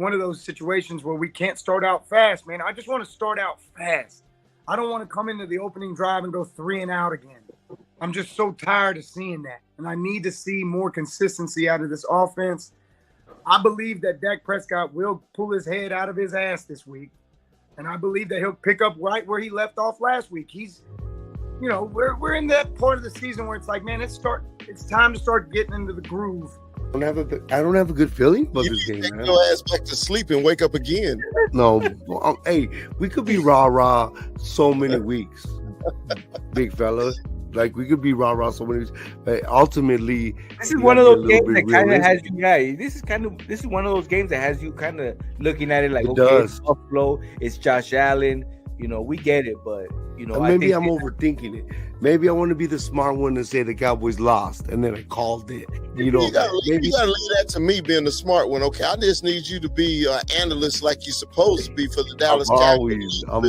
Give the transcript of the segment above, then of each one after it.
one of those situations where we can't start out fast, man. I just want to start out fast. I don't want to come into the opening drive and go 3 and out again. I'm just so tired of seeing that. And I need to see more consistency out of this offense. I believe that Dak Prescott will pull his head out of his ass this week. And I believe that he'll pick up right where he left off last week. He's, you know, we're in that part of the season where it's like, man, it's time to start getting into the groove. I don't have a good feeling about this game, take man. your ass back to sleep and wake up again. No, hey, we could be rah-rah so many weeks, big fella. Like, we could be rah-rah so many weeks. But ultimately, this is one of those games that kind of has you guys. This is one of those games that has you kind of looking at it like, it's Buffalo, it's Josh Allen. You know, we get it, but you know, maybe I'm overthinking it. Maybe I want to be the smart one and say the Cowboys lost, and then I called it. You know, you gotta leave that to me, being the smart one. Okay, I just need you to be an analyst like you're supposed to be for the Dallas Cowboys. I'm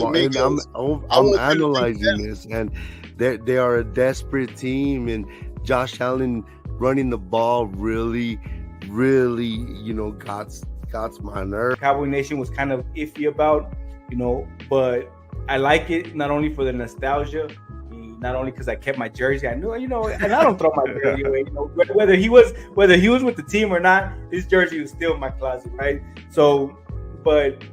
analyzing this, and they are a desperate team, and Josh Allen running the ball really, you know, got my nerve. Cowboy Nation was kind of iffy about, you know, but I like it not only for the nostalgia, not only because I kept my jersey. I knew, you know, and I don't throw my jersey away. You know, whether he was with the team or not, his jersey was still in my closet, right? So, but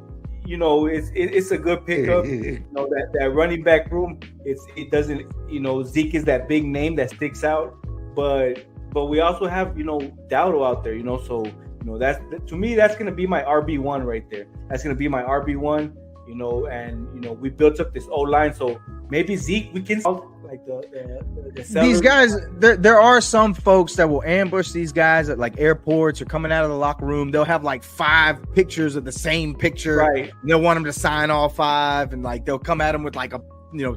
you know, it's a good pickup. You know, that running back room. It doesn't, you know, Zeke is that big name that sticks out, but we also have, you know, Dowdle out there. You know, so you know to me that's gonna be my RB1 right there. That's gonna be my RB1. You know, and you know, we built up this O-line, so maybe Zeke, we can like the these guys. There are some folks that will ambush these guys at like airports or coming out of the locker room. They'll have like 5 pictures of the same picture. Right. They'll want them to sign all 5, and like they'll come at them with like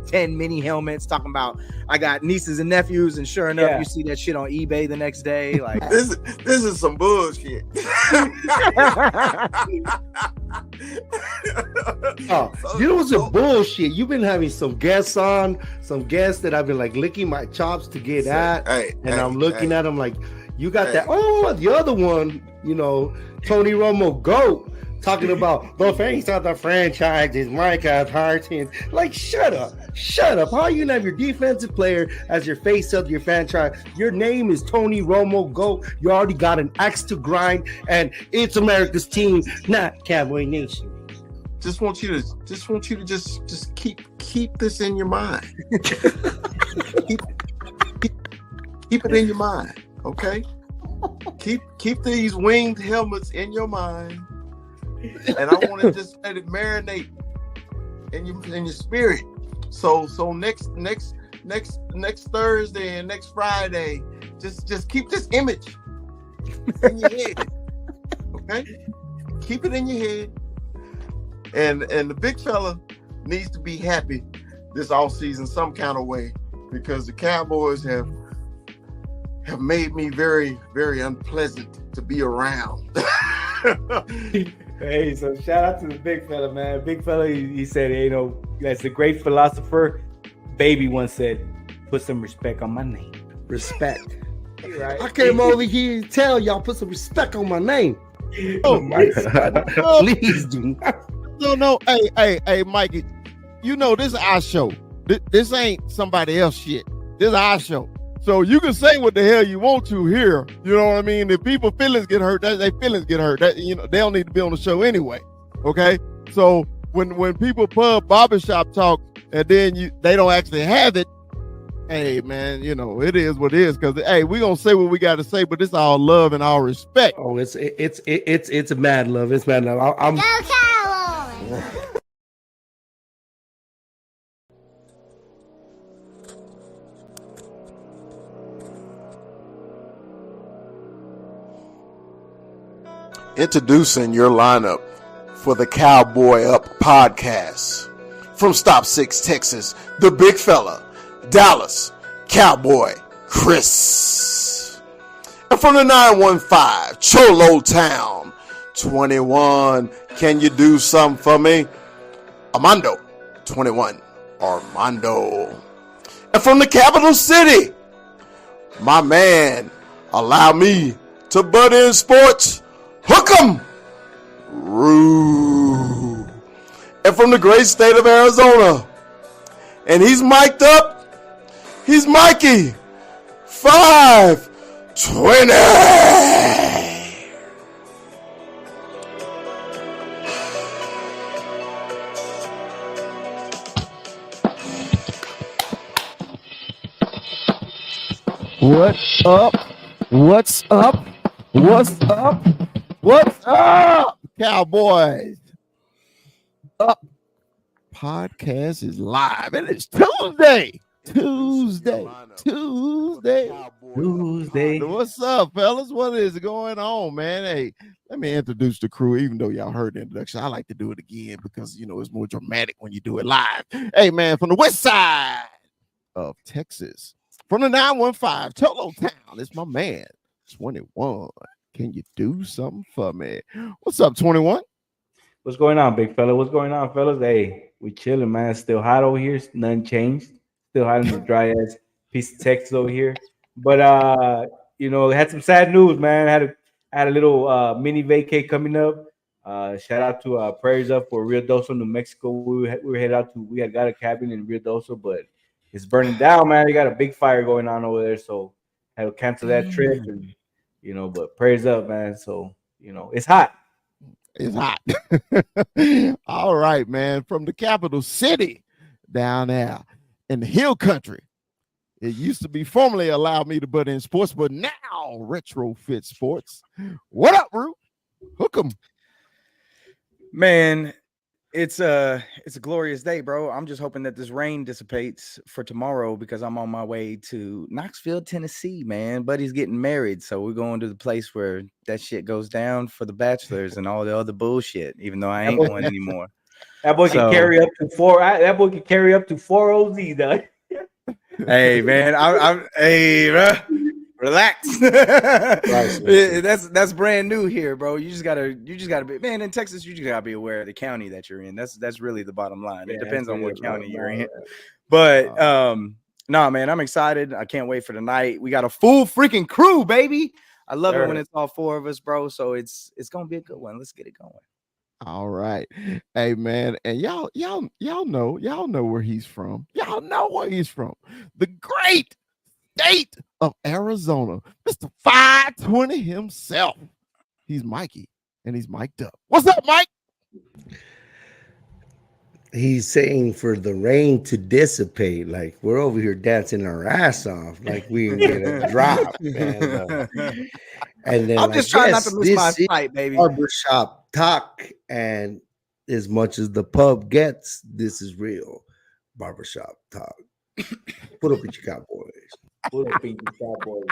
10 mini helmets talking about I got nieces and nephews, and sure enough, you see that shit on eBay the next day. Like this is some bullshit. You know what's a bullshit? You've been having some guests that I've been like licking my chops to get at, and I'm looking at them like, you got that. Oh, the other one, you know, Tony Romo GOAT. Talking about the face of the franchise is Micah Parsons. Like, shut up. How are you gonna have your defensive player as your face of your franchise? Your name is Tony Romo GOAT. You already got an axe to grind, and it's America's team, not Cowboy Nation. Just want you to just keep this in your mind. keep it in your mind, okay? Keep these winged helmets in your mind. And I want to just let it marinate in your spirit. So next Thursday and next Friday, just keep this image in your head. Okay? Keep it in your head. And the big fella needs to be happy this offseason some kind of way, because the Cowboys have made me very, very unpleasant to be around. Hey, so shout out to the big fella, man. Big fella, he said, you know, that's a great philosopher. Baby once said, put some respect on my name. Respect. Right? I came over here to tell y'all, put some respect on my name. Oh my God. Please do not. No. Hey, Mikey, you know, this is our show. This ain't somebody else shit. This is our show. So you can say what the hell you want to here. You know what I mean? If people's feelings get hurt, their feelings get hurt. That, you know, they don't need to be on the show anyway. Okay? So when people pub barbershop talk and then they don't actually have it, hey man, you know, it is what it is. Because hey, we gonna say what we got to say, but it's all love and all respect. Oh, it's mad love. It's mad love. I'm Go Cowboys! Introducing your lineup for the Cowboy Up podcast. From Stop 6, Texas, the big fella, Dallas, Cowboy Chris. And from the 915, Cholo Town, 21, can you do something for me? Armando, 21, Armando. And from the capital city, my man, allow me to butt in sports, hook 'em, Rue. And from the great state of Arizona, and he's mic'd up, he's Mikey 520. What's up? What's up? What's up? What's up, Cowboys? Up podcast is live, and it's Tuesday. What's up, fellas? What is going on, man? Hey, let me introduce the crew. Even though y'all heard the introduction, I like to do it again because it's more dramatic when you do it live. Hey, man, from the west side of Texas. From the 915 Tolo Town, it's my man, 21. Can you do something for me? What's up, 21? What's going on, big fella? What's going on, fellas? Hey, we chilling, man. Still hot over here. Nothing changed. Still hot in the dry ass piece of Texas over here. But had some sad news, man. Had a little mini vacay coming up. Shout out to prayers up for Rio Doso, New Mexico. We were headed out to. We had got a cabin in Rio Doso, but it's burning down, man. They got a big fire going on over there, so had to cancel that trip. And but prayers up, man. So it's hot. It's hot. All right, man. From the capital city down there in the hill country. It used to be formerly allowed me to butt in sports, but now retrofit sports. What up, Rue? Hook 'em. Man, it's a glorious day, bro. I'm just hoping that this rain dissipates for tomorrow because I'm on my way to Knoxville, Tennessee, man. Buddy's getting married, so we're going to the place where that shit goes down for the bachelors and all the other bullshit, even though I ain't one anymore. That boy can carry up to four. That boy can carry up to 4 OZ, dog. Hey, man, hey, bro. Relax. That's brand new here, bro. You just gotta be, man. In Texas, you just gotta be aware of the county that you're in. That's really the bottom line. It depends on what county you're in. But nah, man, I'm excited. I can't wait for the night. We got a full freaking crew, baby. I love it when it's all 4 of us, bro. So it's gonna be a good one. Let's get it going. All right. Hey, man, and y'all know where he's from. Y'all know where he's from. The great state of Arizona, Mr. 520 himself. He's Mikey, and he's mic'd up. What's up, Mike? He's saying for the rain to dissipate. Like we're over here dancing our ass off, like we can get a drop. And then I'm just trying not to lose my fight, baby. Barbershop talk, and as much as the pub gets, this is real barbershop talk. Put up with your Cowboys. Put up with your Cowboys.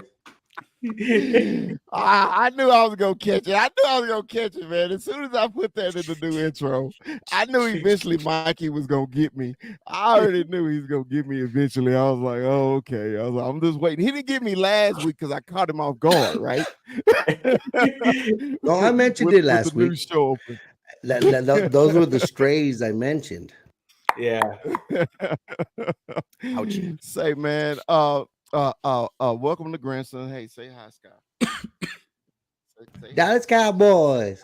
I knew I was gonna catch it. Man. As soon as I put that in the new intro, I knew eventually Mikey was gonna get me. I already knew he was gonna get me eventually. I was like, oh, okay. I'm just waiting. He didn't get me last week because I caught him off guard, right? No, I mentioned it last week. Show Those were the strays I mentioned. Yeah. Ouch. Say, man, welcome to grandson. Hey, say hi, Scott. say Dallas Cowboys.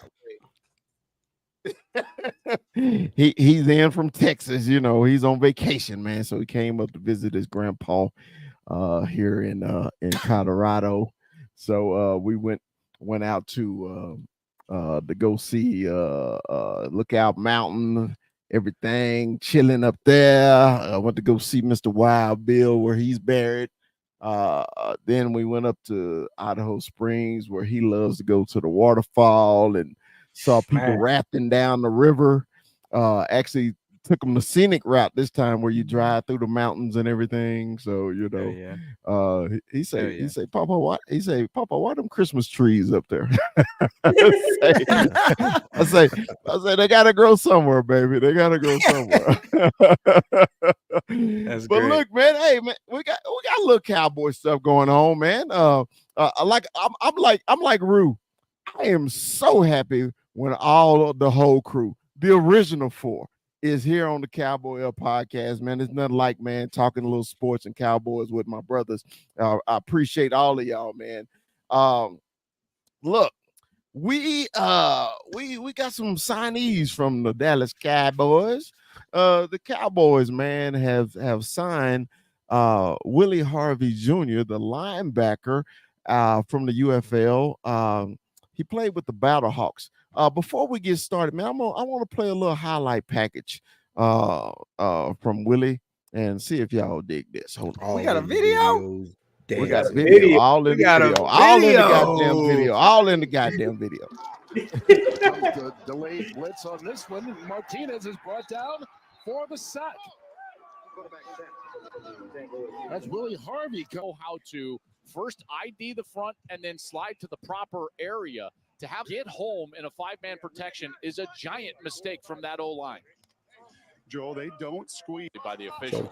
He's in from Texas, he's on vacation, man. So he came up to visit his grandpa here in Colorado. So we went out to go see Lookout Mountain, everything, chilling up there. I went to go see Mr. Wild Bill where he's buried. Then we went up to Idaho Springs where he loves to go to the waterfall and saw people rafting down the river. Actually took him the scenic route this time where you drive through the mountains and everything. So, he said, Papa, what? He said, Papa, why them Christmas trees up there? I say, they gotta grow somewhere, baby. They gotta grow somewhere. That's but great. Look, man, hey, man, we got a little cowboy stuff going on, man. I'm like Rue. I am so happy when all of the whole crew, the original 4, is here on the Cowboy Up podcast, man. There's nothing like, man, talking a little sports and Cowboys with my brothers. I appreciate all of y'all, man. Look, we got some signees from the Dallas Cowboys. The Cowboys, man, have signed Willie Harvey Jr., the linebacker from the UFL. He played with the Battlehawks. Before we get started, man, I want to play a little highlight package from Willie and see if y'all dig this. Hold on. We got a video. We got a video. All in the video. All in the goddamn video. All in the goddamn video. Comes the delayed blitz on this one. Martinez is brought down for the sack. That's Willie Harvey. Know how to first ID the front and then slide to the proper area. To get home in a 5-man protection is a giant mistake from that O-line. Joel, they don't squeeze by the official.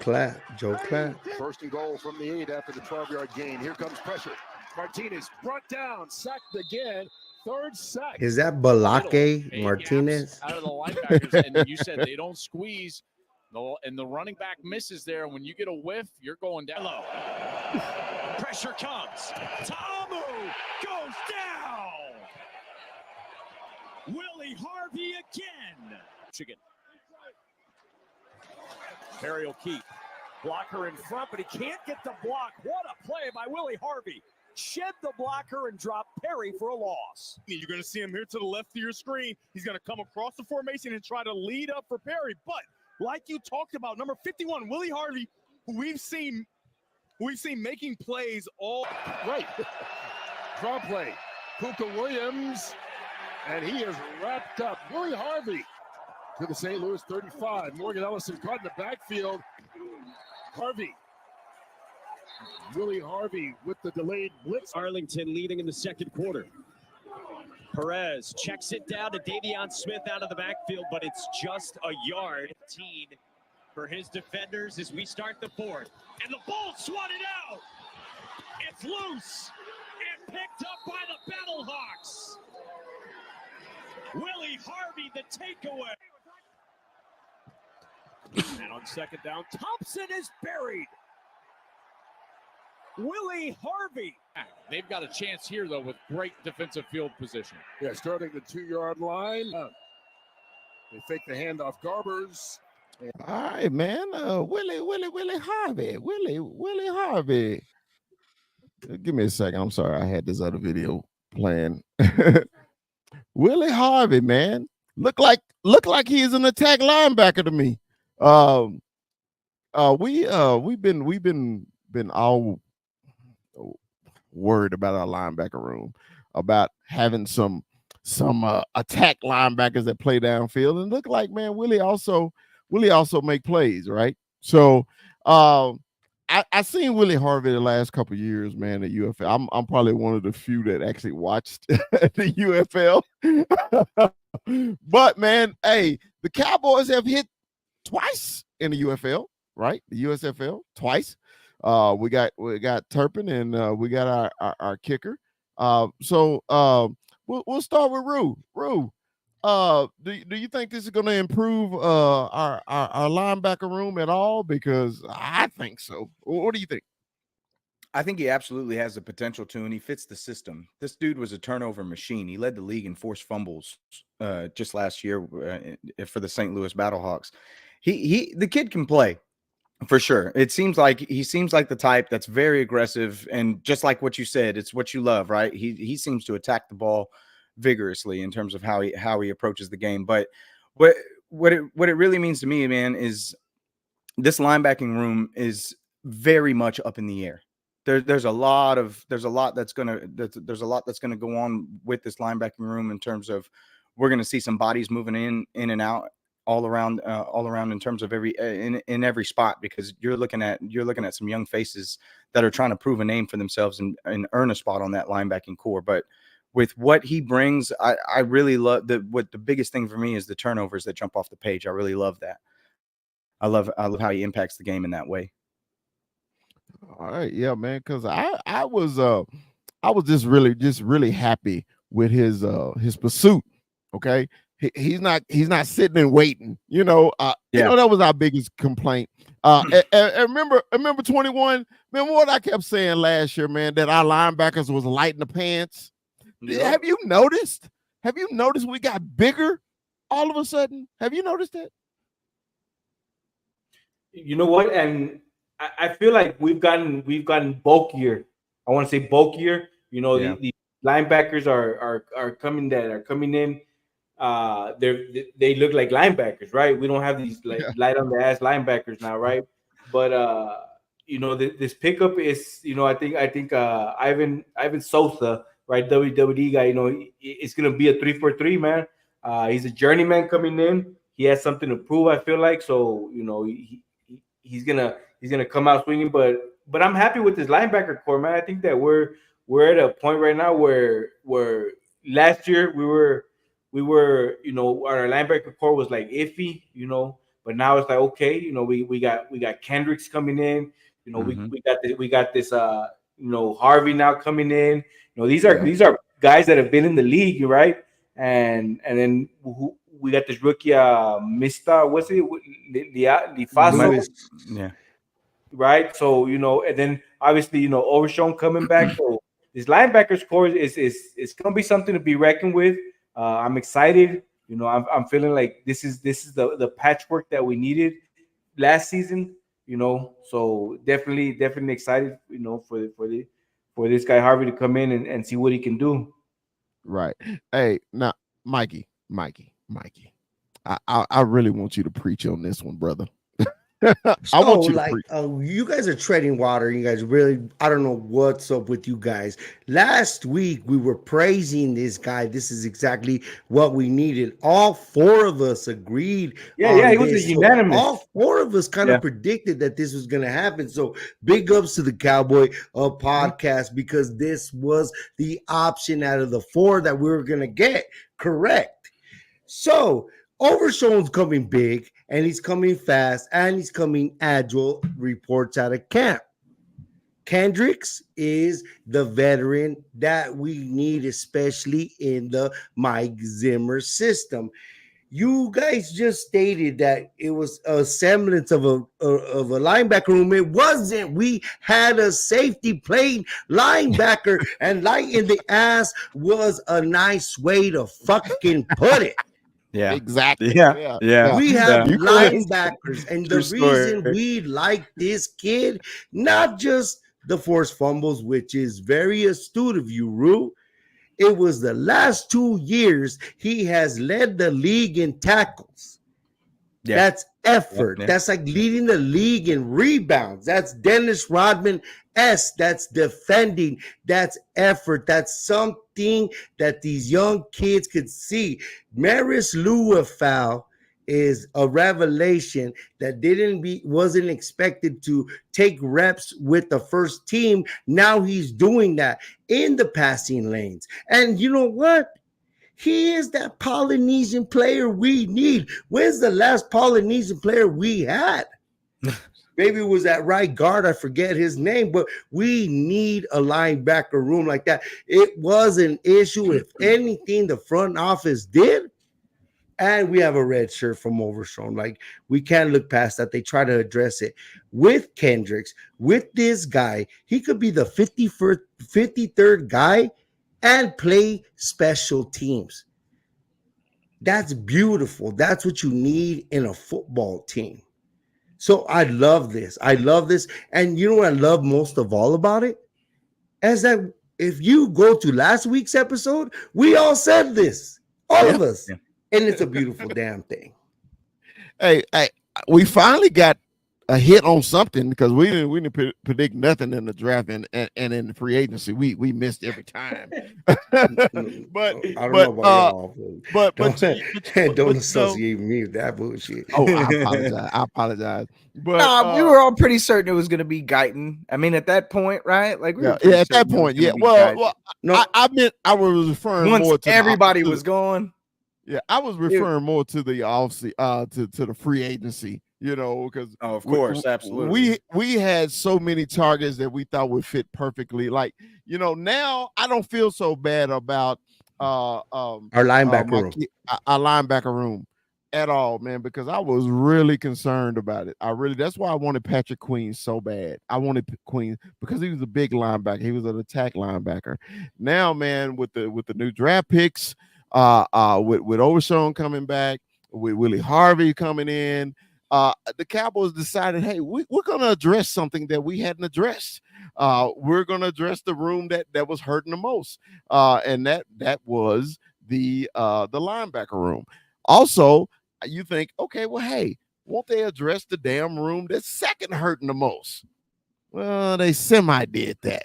Joe Clapp. First and goal from the 8 after the 12-yard gain. Here comes pressure. Martinez brought down, sacked again. Third sack. Is that Balake Martinez? Out of the linebackers, and you said they don't squeeze. And the running back misses there. When you get a whiff, you're going down low. Pressure comes. Tamu goes down. Willie Harvey again. Michigan. Perry will keep. Blocker in front, but he can't get the block. What a play by Willie Harvey. Shed the blocker and drop Perry for a loss. You're going to see him here to the left of your screen. He's going to come across the formation and try to lead up for Perry. But like you talked about, number 51, Willie Harvey, who we've seen making plays all right. Draw play. Kuka Williams, and he is wrapped up. Willie Harvey to the St. Louis 35. Morgan Ellison caught in the backfield. Harvey. Willie Harvey with the delayed blitz. Arlington leading in the second quarter. Perez checks it down to Davion Smith out of the backfield, but it's just a yard. For his defenders as we start the fourth. And the ball swatted out. It's loose and picked up by the Battlehawks. Willie Harvey, the takeaway. And on second down, Thompson is buried. Willie Harvey. They've got a chance here, though, with great defensive field position. Yeah, starting the 2-yard line. They fake the handoff. Garbers. All right, man. Willie Harvey. Willie Harvey. Give me a second. I'm sorry. I had this other video playing. Willie Harvey, man. Look like he's an attack linebacker to me. We've been all worried about our linebacker room, about having some attack linebackers that play downfield, and look like, man, Willie also make plays, right? So I seen Willie Harvey the last couple of years, man, at UFL. I'm probably one of the few that actually watched the UFL. But man, hey, the Cowboys have hit twice in the UFL, right? The USFL twice. We got Turpin and we got our kicker. So we'll start with Rue. Rue, do you think this is going to improve our linebacker room at all? Because I think so. What do you think? I think he absolutely has the potential to, and he fits the system. This dude was a turnover machine. He led the league in forced fumbles just last year for the St. Louis Battlehawks. The kid can play. For sure. He seems like the type that's very aggressive, and just like what you said, it's what you love, right? He seems to attack the ball vigorously in terms of how he approaches the game. But what it really means to me, man, is this linebacking room is very much up in the air. There's a lot that's gonna go on with this linebacking room in terms of we're gonna see some bodies moving in and out all around in terms of in every spot, because you're looking at some young faces that are trying to prove a name for themselves and earn a spot on that linebacking core. But with what he brings, I really love what the biggest thing for me is the turnovers that jump off the page. I really love that. I love how he impacts the game in that way. All right, yeah, man. Because I was just really happy with his pursuit. Okay. He's not sitting and waiting, you know. That was our biggest complaint. And remember 21. Remember what I kept saying last year, man, that our linebackers was light in the pants. Yeah. Have you noticed Have you noticed we got bigger all of a sudden? Have you noticed that? You know what? And I feel like we've gotten bulkier. I want to say bulkier. You know, the linebackers are coming in. They look like linebackers, right? We don't have these like light on the ass linebackers now, right? But you know, this pickup is, you know, I think Ivan Sosa, right, WWE guy, you know, it's gonna be a 3-for-3 man. He's a journeyman coming in. He has something to prove, I feel like. So, you know, he's gonna come out swinging. But I'm happy with this linebacker core, man. I think that we're at a point right now where last year we were, you know, our linebacker core was like iffy, you know, but now it's like, okay, you know, we got Kendricks coming in, you know, we got this you know, Harvey now coming in. You know, these are guys that have been in the league, right? And then we got this rookie, Mista, what's it, Lifaso? Yeah. Right. So, you know, and then obviously, you know, Overshown coming back. So this linebackers core is gonna be something to be reckoned with. I'm excited. You know, I'm feeling like this is the patchwork that we needed last season. You know, so definitely excited. You know, for this guy Harvey to come in and see what he can do. Right. Hey, now, Mikey. I really want you to preach on this one, brother. I want you to preach. You guys are treading water. You guys really, I don't know what's up with you guys. Last week we were praising this guy. This is exactly what we needed. All four of us agreed. Yeah, it was a unanimous. All four of us kind of predicted that this was going to happen. So big ups to the Cowboy podcast, because this was the option out of the four that we were going to get correct. So Overshown's coming big, and he's coming fast, and he's coming agile, reports out of camp. Kendricks is the veteran that we need, especially in the Mike Zimmer system. You guys just stated that it was a semblance of a linebacker room. It wasn't. We had a safety playing linebacker, and light in the ass was a nice way to fucking put it. Yeah, exactly. Yeah. We have linebackers, and the reason we like this kid, not just the forced fumbles, which is very astute of you, Rue. It was the last 2 years he has led the league in tackles. Yeah. That's effort. Yeah. That's like leading the league in rebounds. That's Dennis Rodman. That's defending. That's effort. That's something that these young kids could see. Maris Luafau is a revelation that wasn't expected to take reps with the first team. Now he's doing that in the passing lanes. And you know what? He is that Polynesian player we need. When's the last Polynesian player we had? Maybe it was that right guard. I forget his name, but we need a linebacker room like that. It was an issue. If anything, the front office did. And we have a red shirt from Overshown. Like, we can't look past that. They try to address it with Kendricks, with this guy. He could be the 53rd guy and play special teams. That's beautiful. That's what you need in a football team. So I love this. And you know what I love most of all about it? Is that if you go to last week's episode, we all said this. All of us. Yeah. And it's a beautiful damn thing. Hey, we finally got a hit on something, because we didn't predict nothing in the draft and in the free agency. We missed every time. But I don't know about y'all. But don't associate me with that bullshit. Oh, I apologize. But we were all pretty certain it was going to be Guyton. I mean, at that point, right? Like, we were at that point, yeah. Well, no, I meant I was referring once more to everybody was gone. Yeah, I was referring more to the to the free agency, you know, because of course, absolutely. We had so many targets that we thought would fit perfectly. Like, you know, now I don't feel so bad about our linebacker room. Our linebacker room at all, man, because I was really concerned about it. That's why I wanted Patrick Queen so bad. I wanted Queen because he was a big linebacker. He was an attack linebacker. Now, man, with the new draft picks, with Overshown coming back, with Willie Harvey coming in, the Cowboys decided, hey, we're going to address something that we hadn't addressed. We're going to address the room that was hurting the most, and that was the linebacker room. Also, you think, okay, well, hey, won't they address the damn room that's second hurting the most? Well, they semi did that.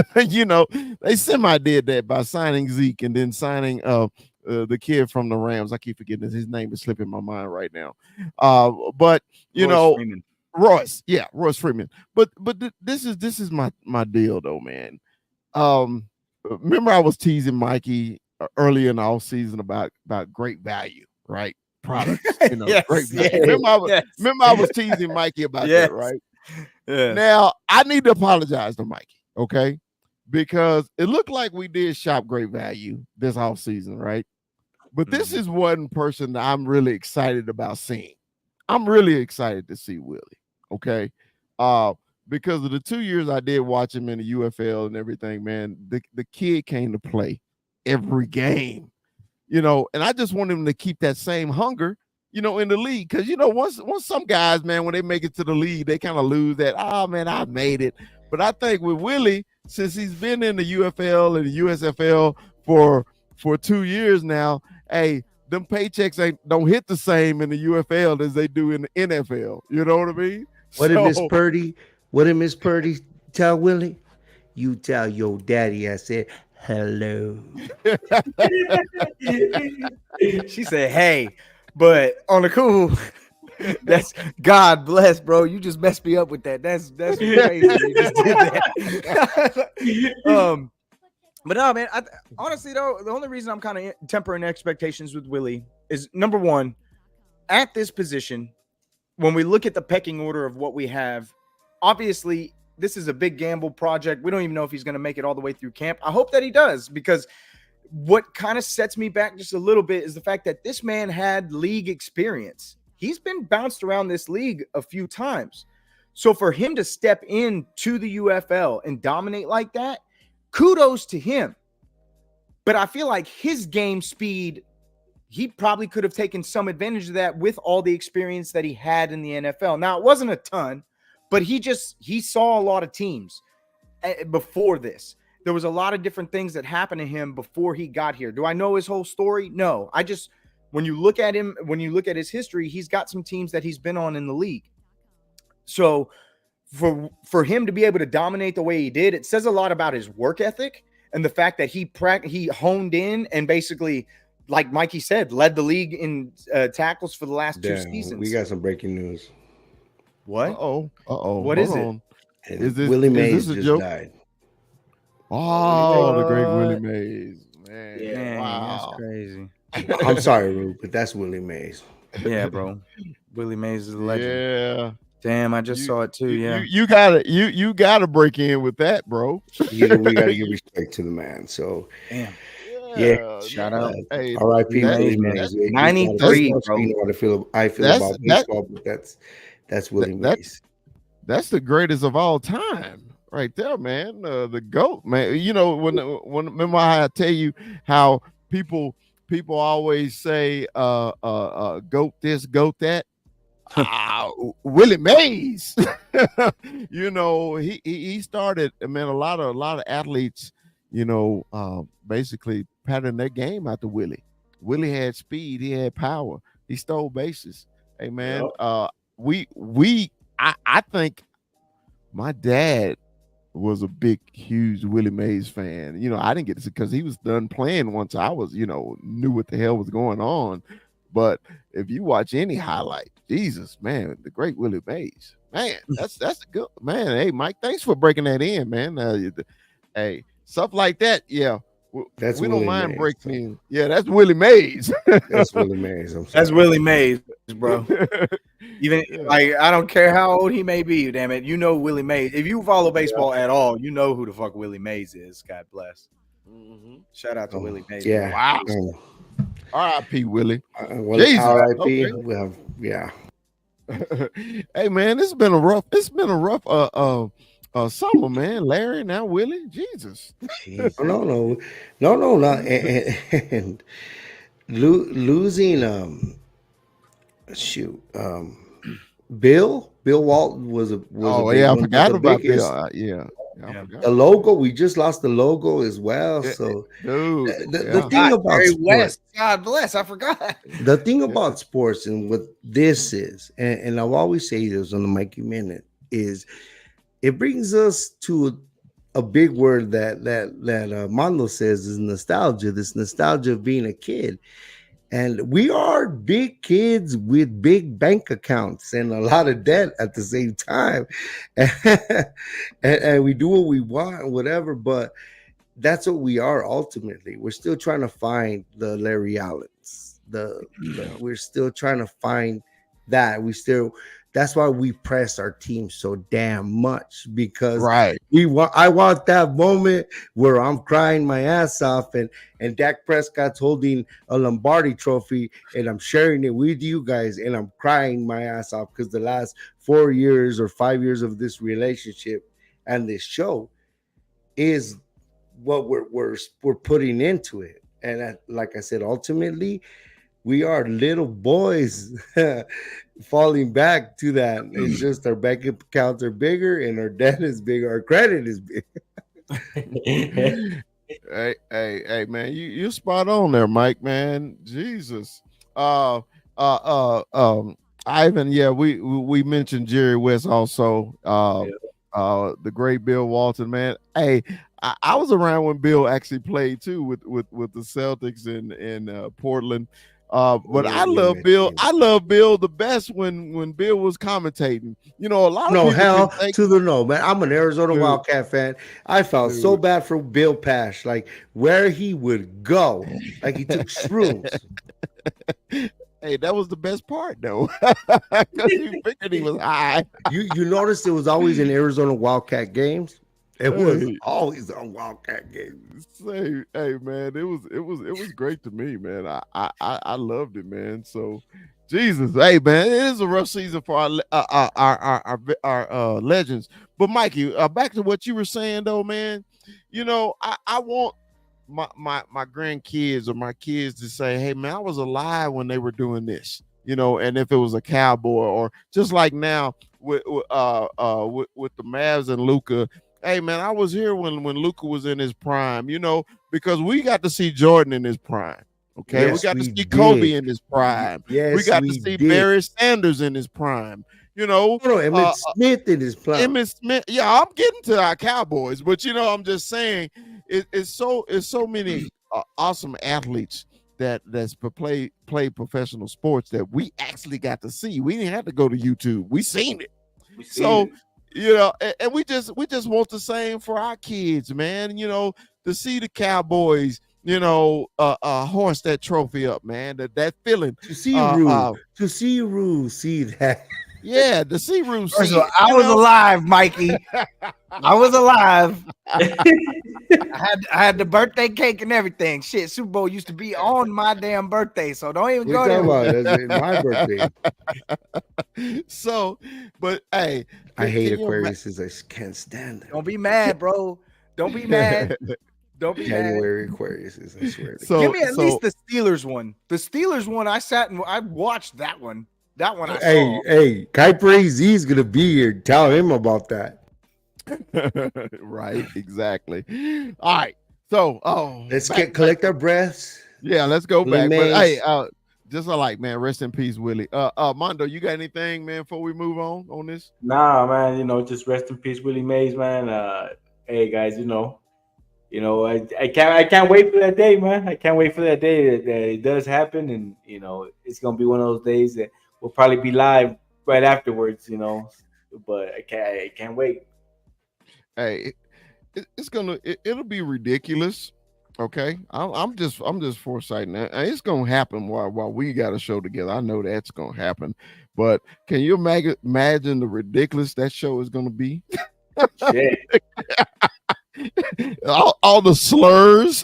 They semi did that by signing Zeke and then signing the kid from the Rams. I keep forgetting his name is slipping my mind right now. But Royce Freeman. Royce Freeman. But this is my deal though, man. Remember I was teasing Mikey earlier in the off season about great value, right? Products, Yes, great value. yes. Remember I was teasing Mikey about that, right? Yeah. Now I need to apologize to Mikey, okay? Because it looked like we did shop great value this off season, right? But this is one person that I'm really excited about seeing. I'm really excited to see Willie, okay? Because of the 2 years I did watch him in the UFL and everything, man, the kid came to play every game, and I just want him to keep that same hunger, in the league. Because, once some guys, man, when they make it to the league, they kind of lose that, oh, man, I made it. But I think with Willie, since he's been in the UFL and the USFL for 2 years now, hey, them paychecks don't hit the same in the UFL as they do in the NFL. You know what I mean? What did Miss Purdy tell Willie? You tell your daddy I said hello. She said, hey, but on the cool, that's God bless, bro. You just messed me up with that. That's crazy. You just did that. But no, man. Honestly, though, the only reason I'm kind of tempering expectations with Willie is, number one, at this position, when we look at the pecking order of what we have, obviously this is a big gamble project. We don't even know if he's going to make it all the way through camp. I hope that he does, because what kind of sets me back just a little bit is the fact that this man had league experience. He's been bounced around this league a few times. So for him to step into the UFL and dominate like that, kudos to him. But I feel like his game speed, he probably could have taken some advantage of that with all the experience that he had in the NFL. Now, it wasn't a ton, but he saw a lot of teams before this. There was a lot of different things that happened to him before he got here. Do I know his whole story? No. When you look at him, when you look at his history, he's got some teams that he's been on in the league. So for him to be able to dominate the way he did, it says a lot about his work ethic and the fact that he honed in and basically, like Mikey said, led the league in tackles for the last 2 seasons. We got some breaking news. What? What is it? Is this Willie Mays just joke? Died. Oh, the great Willie Mays, man! Yeah, wow, that's crazy. I'm sorry, Rube, but that's Willie Mays. Yeah, bro. Willie Mays is a legend. Yeah. Damn, I just saw it too. Yeah. You gotta break in with that, bro. We gotta give respect to the man. So damn. Yeah. Shout out. Hey, R.I.P. Willie Mays. 93, bro. I feel about baseball, but that's Willie Mays. That's the greatest of all time. Right there, man. The GOAT, man. When remember how I tell you how people always say GOAT this, GOAT that. Willie Mays. He started, man, a lot of athletes, basically patterned their game after Willie. Willie had speed, he had power, he stole bases. Hey man, I think my dad was a big, huge Willie Mays fan. I didn't get to, because he was done playing once I was, knew what the hell was going on. But if you watch any highlight, Jesus, man, the great Willie Mays, man, that's a good man. Hey, Mike, thanks for breaking that in, man. Hey, stuff like that, yeah. We don't mind breaking in. Yeah, that's Willie Mays. That's Willie Mays. That's Willie Mays, bro. Even like, I don't care how old he may be, damn it. You know Willie Mays. If you follow baseball at all, you know who the fuck Willie Mays is. God bless. Mm-hmm. Shout out to Willie Mays. Yeah. Wow. R.I.P. Willie. R.I.P. Okay. Well, yeah. Hey man, it's been a rough Summer, man, Larry, now Willie, Jesus. No, not and losing shoot Bill Walton was a big I one, but forgot the about biggest Bill. I forgot. The logo, we just lost the logo as well. So dude, the thing about Jerry sports, West, God bless, I forgot. the thing about sports and what this is, and I'll always say this on the Mikey Minute, is it brings us to a big word that Mondo says is nostalgia. This nostalgia of being a kid. And we are big kids with big bank accounts and a lot of debt at the same time. And we do what we want, whatever, but that's what we are ultimately. We're still trying to find the Larry Allens. We're still trying to find that. That's why we press our team so damn much, because I want that moment where I'm crying my ass off and Dak Prescott's holding a Lombardi trophy and I'm sharing it with you guys and I'm crying my ass off because the last 4 years or 5 years of this relationship and this show is what we're putting into it. And like I said, ultimately, we are little boys falling back to that. It's just our bank accounts are bigger and our debt is bigger. Our credit is big. Hey, man, you're spot on there, Mike, man. Jesus. Ivan, yeah, we mentioned Jerry West also. The great Bill Walton, man. Hey, I was around when Bill actually played too with the Celtics in Portland. But I love Bill. I love Bill the best when Bill was commentating. You know, a lot of people man. I'm an Arizona Wildcat fan. I felt so bad for Bill Pash, like where he would go, like he took shrooms. Hey, that was the best part, though, because he figured he was high. You noticed it was always in Arizona Wildcat games. It was always on Wildcat games. Hey, man, it was great to me, man. I loved it, man. So, Jesus, hey, man, it is a rough season for our legends. But Mikey, back to what you were saying, though, man. You know, I want my grandkids or my kids to say, hey, man, I was alive when they were doing this. You know, and if it was a Cowboy or just like now with the Mavs and Luka. Hey, man, I was here when Luka was in his prime, you know, because we got to see Jordan in his prime. Okay, yes, we got to see Kobe in his prime. Yes, we got to see Barry Sanders in his prime. You know, Emmitt Smith in his prime. Emmitt Smith. Yeah, I'm getting to our Cowboys, but you know, I'm just saying it's so many awesome athletes that's play professional sports that we actually got to see. We didn't have to go to YouTube. We seen it. You know, and we just want the same for our kids, man. You know, to see the Cowboys, you know, hoist that trophy up, man. That feeling to see Rue see that. Yeah, to see Rue. First of all, I was alive, Mikey. I was alive. I had the birthday cake and everything. Shit, Super Bowl used to be on my damn birthday, so don't even go there. That's my birthday. So, but hey, I hate Aquariuses. I can't stand them. Don't be mad, bro. Don't be mad. Don't be January mad. Aquariuses. I swear. So, give me at least the Steelers one. The Steelers one, I sat and I watched that one. That one I saw. Hey, Kuiper Z is gonna be here. Tell him about that. Right, exactly. All right. So, let's collect our breaths. Yeah, let's go back. But hey, just like, man, rest in peace, Willie. Mondo, you got anything, man, before we move on this? Nah, man, you know, just rest in peace, Willie Mays, man. Hey guys, you know, I can't wait for that day, man. I can't wait for that day that it does happen, and you know, it's gonna be one of those days that we'll probably be live right afterwards, you know. But I can't wait. Hey, it'll be ridiculous. Okay, I'm just foresighting that it's gonna happen while we got a show together. I know that's gonna happen, but can you imagine the ridiculous that show is gonna be? Shit. all the slurs,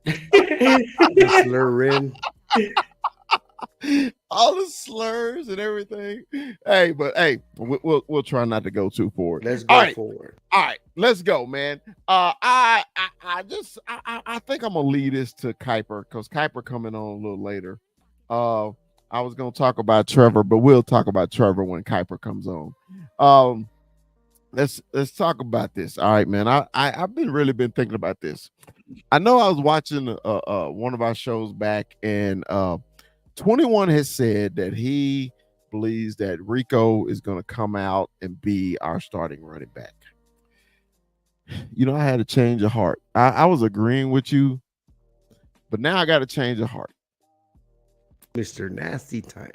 the slurring. all the slurs and everything. Hey, but hey, we'll try not to go too forward. Let's go forward. All right, let's go, man. I think I'm gonna lead this to Kuiper because Kuiper coming on a little later. I was gonna talk about Trevor, but we'll talk about Trevor when Kuiper comes on. Let's talk about this. All right, man. I've been thinking about this. I know I was watching one of our shows back, and 21 has said that he believes that Rico is going to come out and be our starting running back. You know, I had a change of heart. I was agreeing with you, but now I got to change of heart. Mr. Nasty Time.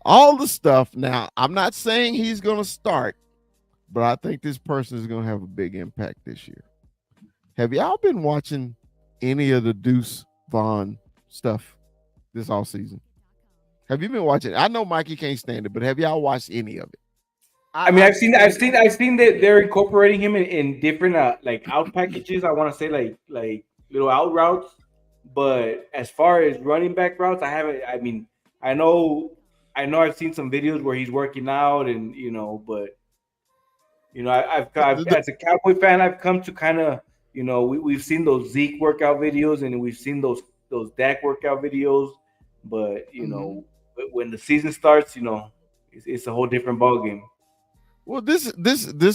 All the stuff. Now, I'm not saying he's going to start, but I think this person is going to have a big impact this year. Have y'all been watching any of the Deuce Vaughn stuff this all season? Have you been watching? I know Mikey can't stand it, but have y'all watched any of it? I mean, I've seen that they're incorporating him in different like out packages. I want to say like little out routes, but as far as running back routes, I haven't. I mean, I know I've seen some videos where he's working out, and but I've as a Cowboy fan, I've come to kind of we've seen those Zeke workout videos, and we've seen those Dak workout videos, but when the season starts, it's a whole different ballgame. Well, this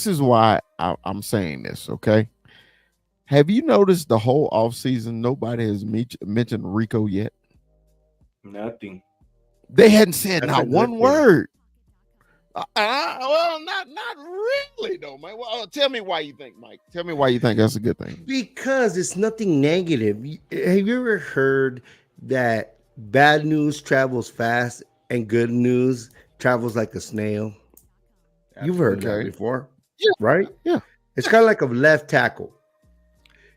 is why I'm saying this, okay? Have you noticed the whole offseason nobody has mentioned Rico yet? Nothing. They hadn't said not one word. Well, not really, though, Mike. Well, tell me why you think, Mike. Tell me why you think that's a good thing. Because it's nothing negative. Have you ever heard that bad news travels fast and good news travels like a snail? You've heard that before, right? Yeah. It's kind of like a left tackle.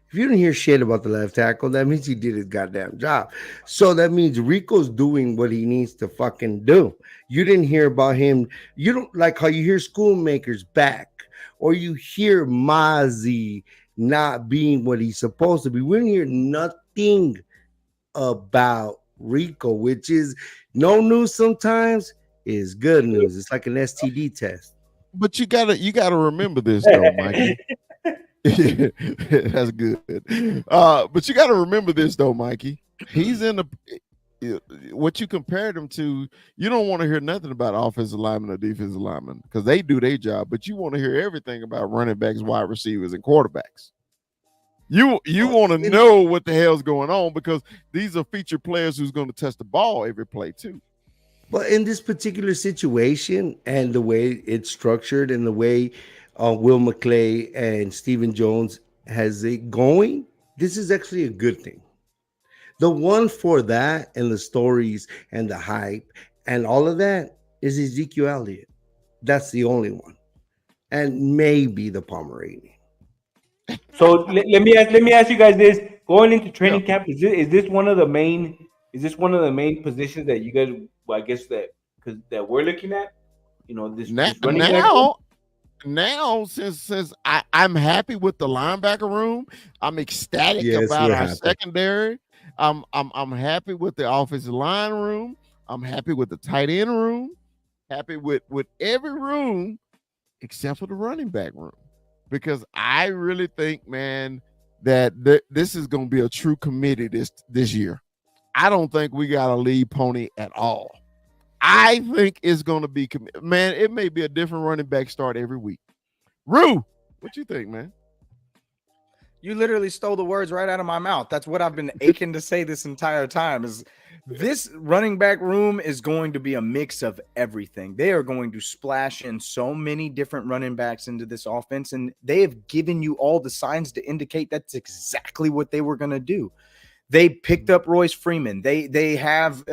If you didn't hear shit about the left tackle, that means he did his goddamn job. So that means Rico's doing what he needs to fucking do. You didn't hear about him. You don't like how you hear Schoonmaker's back, or you hear Mozzie not being what he's supposed to be. We didn't hear nothing about Rico, which is no news sometimes is good news. It's like an STD test. But you gotta remember this though, Mikey. That's good. But you gotta remember this though, Mikey. He's in what you compared him to. You don't want to hear nothing about offensive linemen or defensive linemen because they do their job, but you want to hear everything about running backs, wide receivers, and quarterbacks. You want to know what the hell's going on because these are featured players who's going to touch the ball every play too. But in this particular situation and the way it's structured and the way Will McClay and Stephen Jones has it going, this is actually a good thing. The one for that and the stories and the hype and all of that is Ezekiel Elliott. That's the only one. And maybe the Pomeranian. So let me ask you guys this: going into training camp, is this one of the main positions that you guys? Well, I guess that we're looking at. This running back. Now, since I'm happy with the linebacker room, I'm ecstatic about our secondary. I'm happy with the offensive line room. I'm happy with the tight end room. Happy with every room except for the running back room. Because I really think, man, that this is going to be a true committee this year. I don't think we got a lead pony at all. I think it's going to be, man, it may be a different running back start every week. Rue, what you think, man? You literally stole the words right out of my mouth. That's what I've been aching to say this entire time is this running back room is going to be a mix of everything. They are going to splash in so many different running backs into this offense, and they have given you all the signs to indicate that's exactly what they were going to do. They picked up Royce Freeman. They picked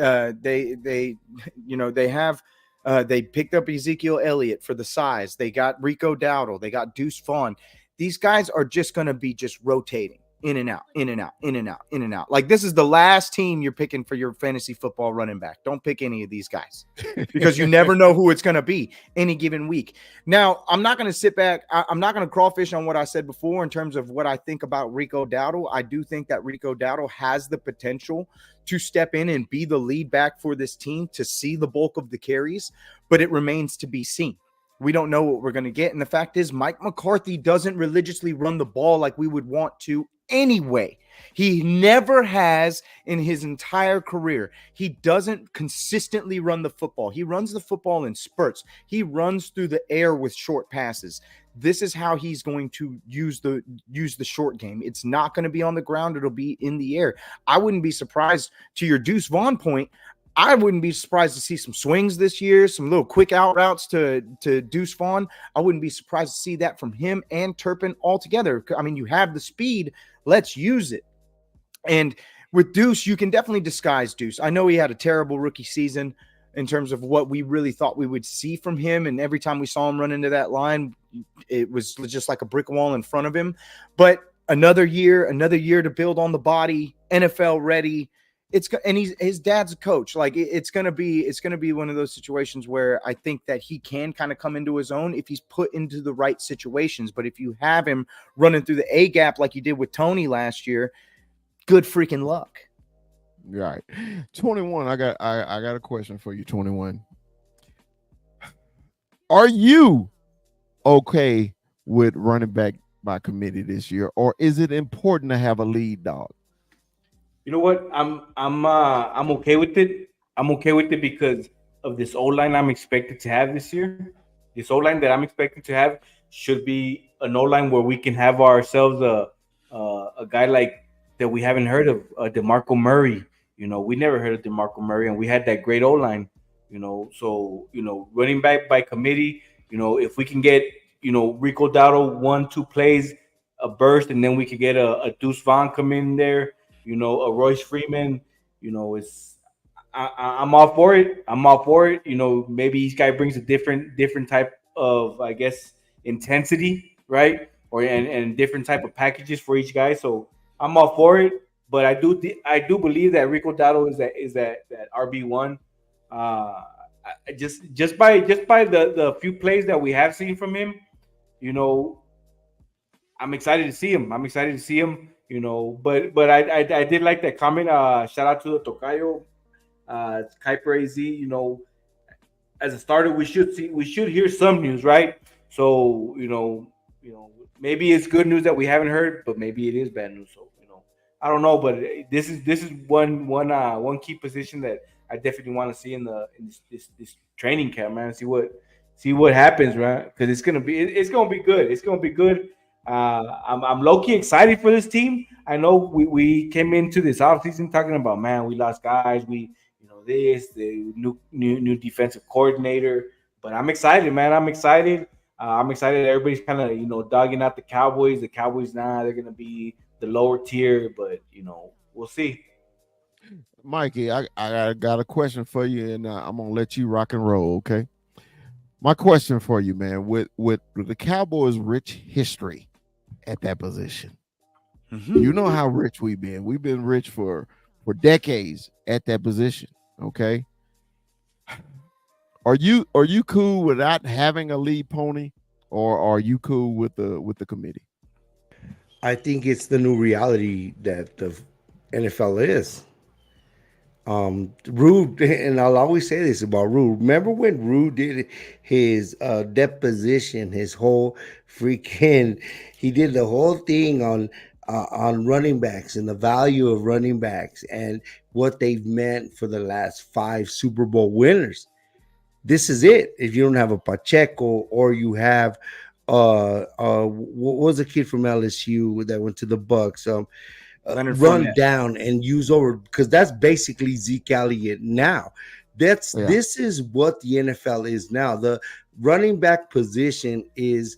up Ezekiel Elliott for the size. They got Rico Dowdle. They got Deuce Vaughn. These guys are just going to be just rotating. in and out, in and out, in and out, in and out. Like this is the last team you're picking for your fantasy football running back. Don't pick any of these guys because you never know who it's going to be any given week. Now, I'm not going to sit back. I'm not going to crawfish on what I said before in terms of what I think about Rico Dowdle. I do think that Rico Dowdle has the potential to step in and be the lead back for this team to see the bulk of the carries, but it remains to be seen. We don't know what we're going to get. And the fact is, Mike McCarthy doesn't religiously run the ball like we would want to anyway. He never has in his entire career. He doesn't consistently run the football. He runs the football in spurts. He runs through the air with short passes. This is how he's going to use the short game. It's not going to be on the ground. It'll be in the air. I wouldn't be surprised, to your Deuce Vaughn point, I wouldn't be surprised to see some swings this year, some little quick out routes to Deuce Vaughn. I wouldn't be surprised to see that from him and Turpin all together. I mean, you have the speed. Let's use it. And with Deuce, you can definitely disguise Deuce. I know he had a terrible rookie season in terms of what we really thought we would see from him. And every time we saw him run into that line, it was just like a brick wall in front of him. But another year to build on the body, NFL ready. And his dad's a coach. Like it's gonna be one of those situations where I think that he can kind of come into his own if he's put into the right situations. But if you have him running through the A gap like you did with Tony last year, good freaking luck. Right. 21. I got a question for you, 21. Are you okay with running back by committee this year, or is it important to have a lead dog? You know what? I'm okay with it. I'm okay with it because of this O-line I'm expected to have this year. This O-line that I'm expected to have should be an O-line where we can have ourselves a guy like that we haven't heard of, DeMarco Murray. You know, we never heard of DeMarco Murray, and we had that great O-line. You know, so running back by committee. You know, if we can get Rico Dowdle 1-2 plays, a burst, and then we could get a Deuce Vaughn come in there. A Royce Freeman, I'm all for it. I'm all for it. Maybe each guy brings a different type of, I guess, intensity, right? And different type of packages for each guy. So I'm all for it. But I do believe that Rico Dowdle is that RB1. Just by the few plays that we have seen from him, I'm excited to see him. But I did like that comment. Shout out to the Tocayo, Kuiper AZ. As a starter, we should hear some news, right? So maybe it's good news that we haven't heard, but maybe it is bad news. So I don't know, but this is one key position that I definitely want to see in this training camp, man. See what happens, right? Because it's gonna be good. It's gonna be good. I'm low-key excited for this team. I know we came into this offseason talking about, man, we lost guys. The new defensive coordinator. But I'm excited, man. I'm excited. I'm excited that everybody's kind of, dogging out the Cowboys. The Cowboys now, they're going to be the lower tier. But, we'll see. Mikey, I got a question for you, and I'm going to let you rock and roll, okay? My question for you, man, with the Cowboys' rich history at that position. Mm-hmm. You know how rich we've been. We've been rich for decades at that position. Okay. Are you cool without having a lead pony, or are you cool with the committee? I think it's the new reality that the NFL is. Rude, and I'll always say this about Rude. Remember when Rude did his deposition, his whole freaking, he did the whole thing on running backs and the value of running backs and what they've meant for the last 5 Super Bowl winners. This is it. If you don't have a Pacheco, or you have what was the kid from LSU that went to the Bucks? Run down and use over, because that's basically Zeke Elliott now. This is what the NFL is now. The running back position is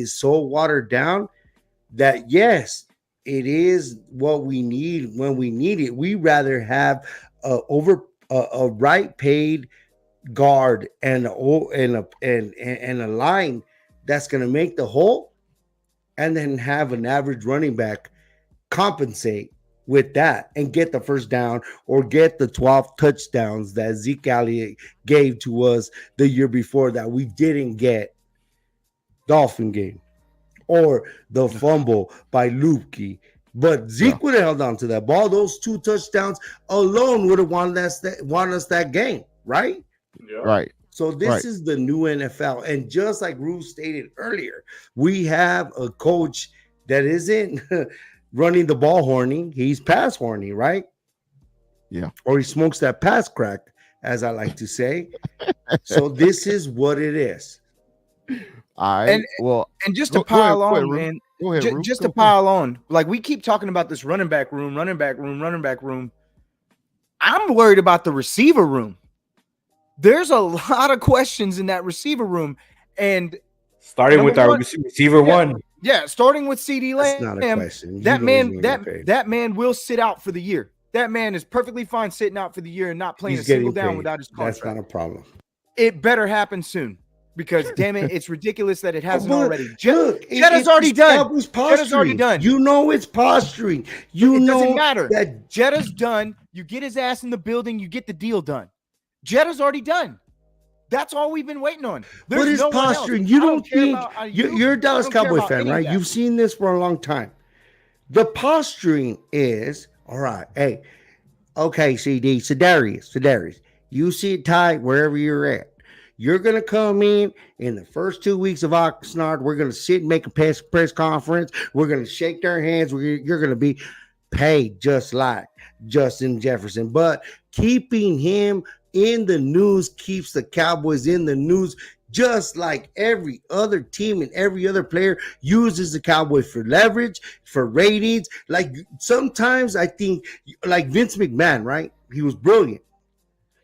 so watered down that yes, it is what we need when we need it. We rather have a right paid guard and a line that's going to make the hole and then have an average running back compensate with that and get the first down or get the 12 touchdowns that Zeke Elliott gave to us the year before that we didn't get Dolphin game or the fumble by Lukey. But Zeke would have held on to that ball. Those 2 touchdowns alone would have won us that game, right? Yeah. Right. So this is the new NFL. And just like Rue stated earlier, we have a coach that isn't running the ball horny. He's pass horny, right? Yeah. Or he smokes that pass crack, as I like to say. So this is what it is. All right. And just to pile on, man. Go ahead, just to pile on, like we keep talking about this running back room. I'm worried about the receiver room. There's a lot of questions in that receiver room, and starting with our receiver one. Yeah, starting with CD Lamb. That's not a question. That man will sit out for the year. That man is perfectly fine sitting out for the year and not playing a single down without his contract. That's not a problem. It better happen soon. Because damn it, it's ridiculous that it hasn't already. Jetta's already done. Jetta's already done. You know it's posturing. It doesn't matter. That Jetta's done. You get his ass in the building. You get the deal done. Jetta's already done. That's all we've been waiting on. What is posturing? You don't think you're a Dallas Cowboy fan, right? You've seen this for a long time. The posturing is all right. Hey, okay, CD, Sedarius, you sit tight wherever you're at. You're going to come in the first 2 weeks of Oxnard. We're going to sit and make a press conference. We're going to shake their hands. You're going to be paid just like Justin Jefferson. But keeping him in the news keeps the Cowboys in the news, just like every other team and every other player uses the Cowboys for leverage, for ratings. Like sometimes I think like Vince McMahon, right? He was brilliant.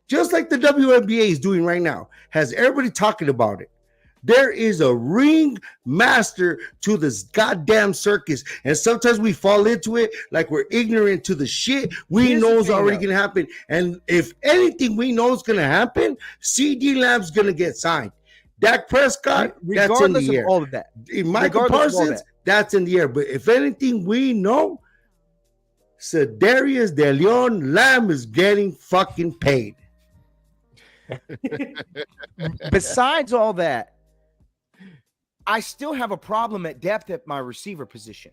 Just like the WNBA is doing right now, has everybody talking about it. There is a ring master to this goddamn circus, and sometimes we fall into it like we're ignorant to the shit we know is already going to happen. And if anything we know is going to happen, CD Lamb's going to get signed. Dak Prescott, that's in the air. Of all of that. Michael Parsons, that's in the air. But if anything we know, Sedarius De Leon Lamb is getting fucking paid. Besides all that, I still have a problem at depth at my receiver position.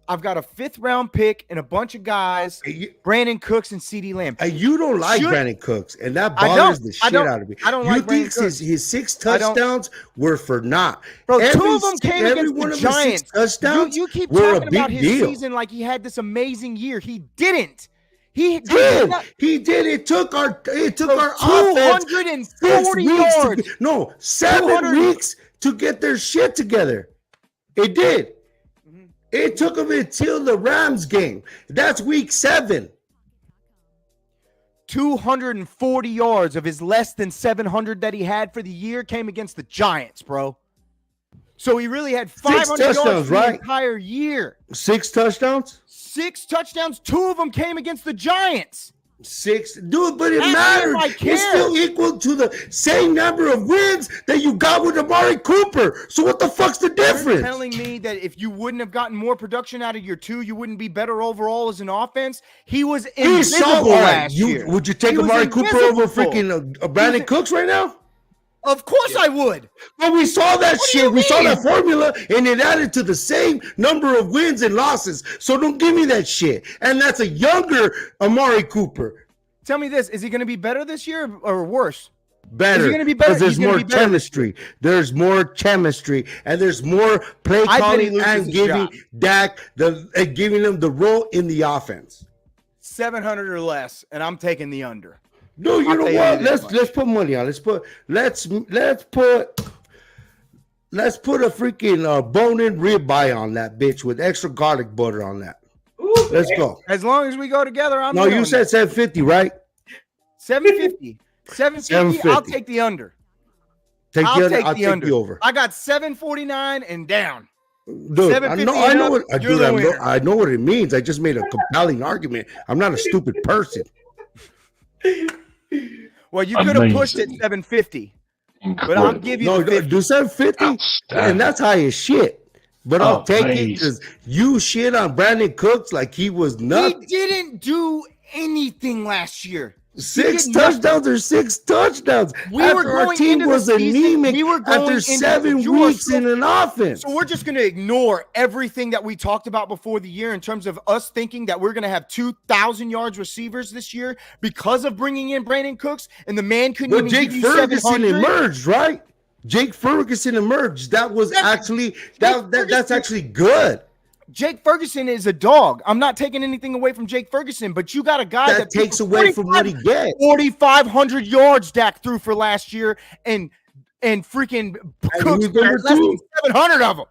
I've got a 5th round pick and a bunch of guys, Brandon Cooks and CD Lamb. You don't like Brandon Cooks, and that bothers the shit out of me. I don't like Brandon Cooks. His 6 touchdowns were for naught. Bro, 2 of them came against the Giants. Touchdowns you keep talking about his season like he had this amazing year. He didn't. He did. It took our offense 240 yards. 7 weeks to get their shit together. It did. It took them until the Rams game. That's week 7. 240 yards of his less than 700 that he had for the year came against the Giants, bro. So he really had 500 yards for the entire year. 6 touchdowns? 6 touchdowns. 2 of them came against the Giants. 6, dude, but it matters. It's still equal to the same number of wins that you got with Amari Cooper. So what the fuck's the difference? You're telling me that if you wouldn't have gotten more production out of your 2, you wouldn't be better overall as an offense? He was invisible last year. Would you take Amari Cooper over freaking Brandon Cooks right now? Of course I would. Well, we saw that shit. We saw that formula, and it added to the same number of wins and losses. So don't give me that shit. And that's a younger Amari Cooper. Tell me this. Is he going to be better this year or worse? Better. Is he going to be better? Because there's more chemistry. There's more chemistry. And there's more play calling and giving Dak giving him the role in the offense. 700 or less, and I'm taking the under. No, you know what? Let's put money on. Let's put a freaking bone-in ribeye on that bitch with extra garlic butter on that. Ooh, let's go. As long as we go together, I'm. No, you said 750, right? 750. 750. I'll take the under. I'll take the over. I got 749 and down. Dude, I know what it means. I just made a compelling argument. I'm not a stupid person. Well, you could have pushed it 750. But I'll give you do 750, and that's high as shit. But I'll take it because you shit on Brandon Cooks like he was nothing. He didn't do anything last year. 6 touchdowns or 6 touchdowns. Our team was anemic after 7 weeks in an offense. So we're just going to ignore everything that we talked about before the year in terms of us thinking that we're going to have 2,000 yards receivers this year because of bringing in Brandon Cooks, and the man couldn't even Jake give you Ferguson 700. emerged, right? Jake Ferguson emerged. That's actually good. Jake Ferguson is a dog. I'm not taking anything away from Jake Ferguson, but you got a guy that takes away from what he gets. 4,500 yards Dak threw for last year, and freaking Cooks less than 700 of them.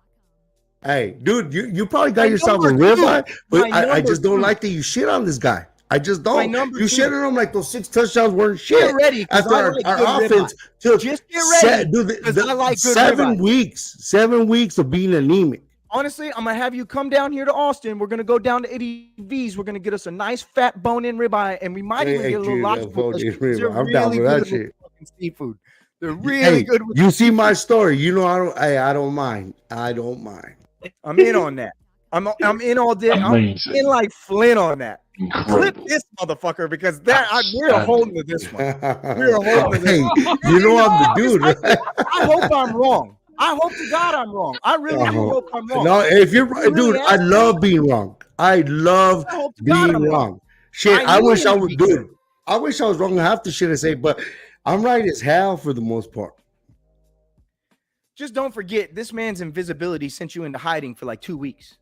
Hey, dude, you probably got yourself a ribeye, but I just don't like that you shit on this guy. I just don't. You shit on him like those 6 touchdowns weren't shit. Get ready, after our offense took just get ready. I like 7 weeks. 7 weeks of being anemic. Honestly, I'm going to have you come down here to Austin. We're going to go down to Eddie V's. We're going to get us a nice fat bone-in ribeye, and we might even get a little lobster. I'm down with that shit. Seafood. They're really good. You see my story. You know I don't mind. I don't mind. I'm in on that. I'm in all day. I'm in like Flynn on that. Clip this motherfucker because we're holding to this one. We're holding to this one. You know I'm the dude. Right? I hope I'm wrong. I hope to God I'm wrong. I really hope I'm wrong. No, if you're right, dude, I love being wrong. I love being wrong. Shit, I wish I was, dude. I wish I was wrong half the shit I say, but I'm right as hell for the most part. Just don't forget, this man's invisibility sent you into hiding for like 2 weeks.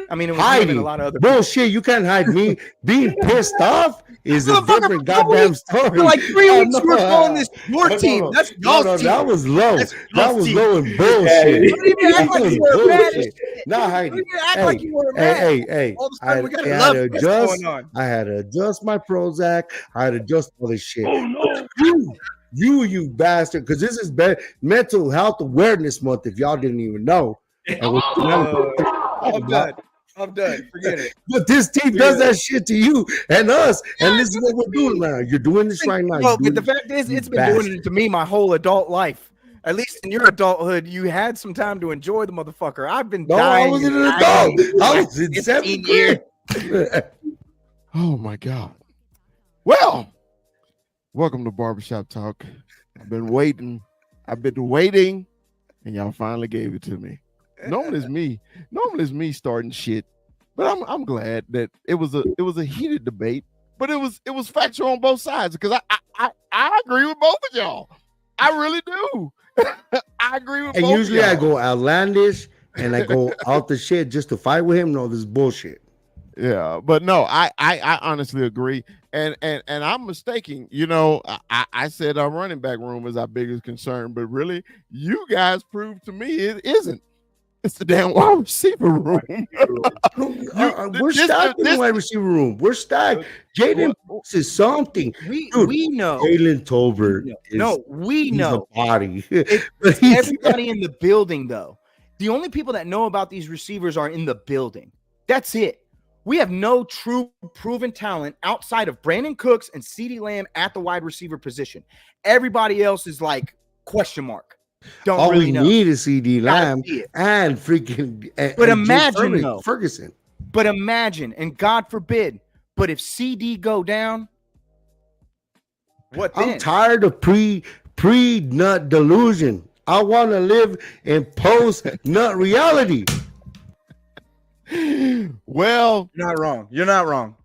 I mean, it was hiding. A lot of other bullshit. You can't hide me. Being pissed off is a different goddamn story. For like 3 weeks, we're calling this your team. That's y'all's team. That was low. That was low and bullshit. Not hiding. Hey. I had to adjust my Prozac. I had to adjust all this shit. Oh no. You bastard. Because this is Mental Health Awareness Month, if y'all didn't even know. I'm done. Forget it. But this team does that shit to you and us, and this is what we're doing now. You're doing this right now. Well, but the fact is, it's been doing it to me my whole adult life. At least in your adulthood, you had some time to enjoy the motherfucker. I've been dying. I wasn't an adult. I was in 7th grade. Oh my God. Well, welcome to Barbershop Talk. I've been waiting, and y'all finally gave it to me. Normally it's me starting shit, but I'm glad that it was a heated debate, but it was factual on both sides because I agree with both of y'all. I really do. I agree with both. And usually I go outlandish and I go out the shit just to fight with him. No, this is bullshit. Yeah, but no, I honestly agree, and I'm mistaken. You know, I said our running back room is our biggest concern, but really, you guys proved to me it isn't. It's the damn wide receiver room. We're stacked in the wide receiver room. We're stacked. Jaden is something. We know. Jalen Tolbert. We know. A body. It's everybody in the building, though. The only people that know about these receivers are in the building. That's it. We have no true proven talent outside of Brandon Cooks and CeeDee Lamb at the wide receiver position. Everybody else is like question mark. All we need is CeeDee Lamb and freaking. But imagine though, Ferguson. But imagine, and God forbid, but if CD go down, what then? I'm tired of pre-nut delusion. I want to live in post-nut reality. Well, you're not wrong. You're not wrong.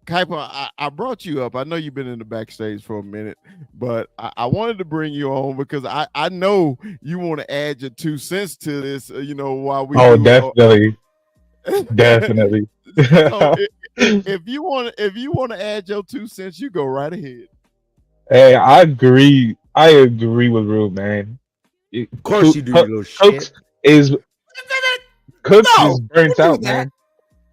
Kuiper, I brought you up. I know you've been in the backstage for a minute, but I wanted to bring you on because I know you want to add your 2 cents to this, while we. Oh, definitely. Definitely. So if you want to add your 2 cents, you go right ahead. Hey, I agree with Rube, man. Of course you do, little shit. Cooks is burnt out, man.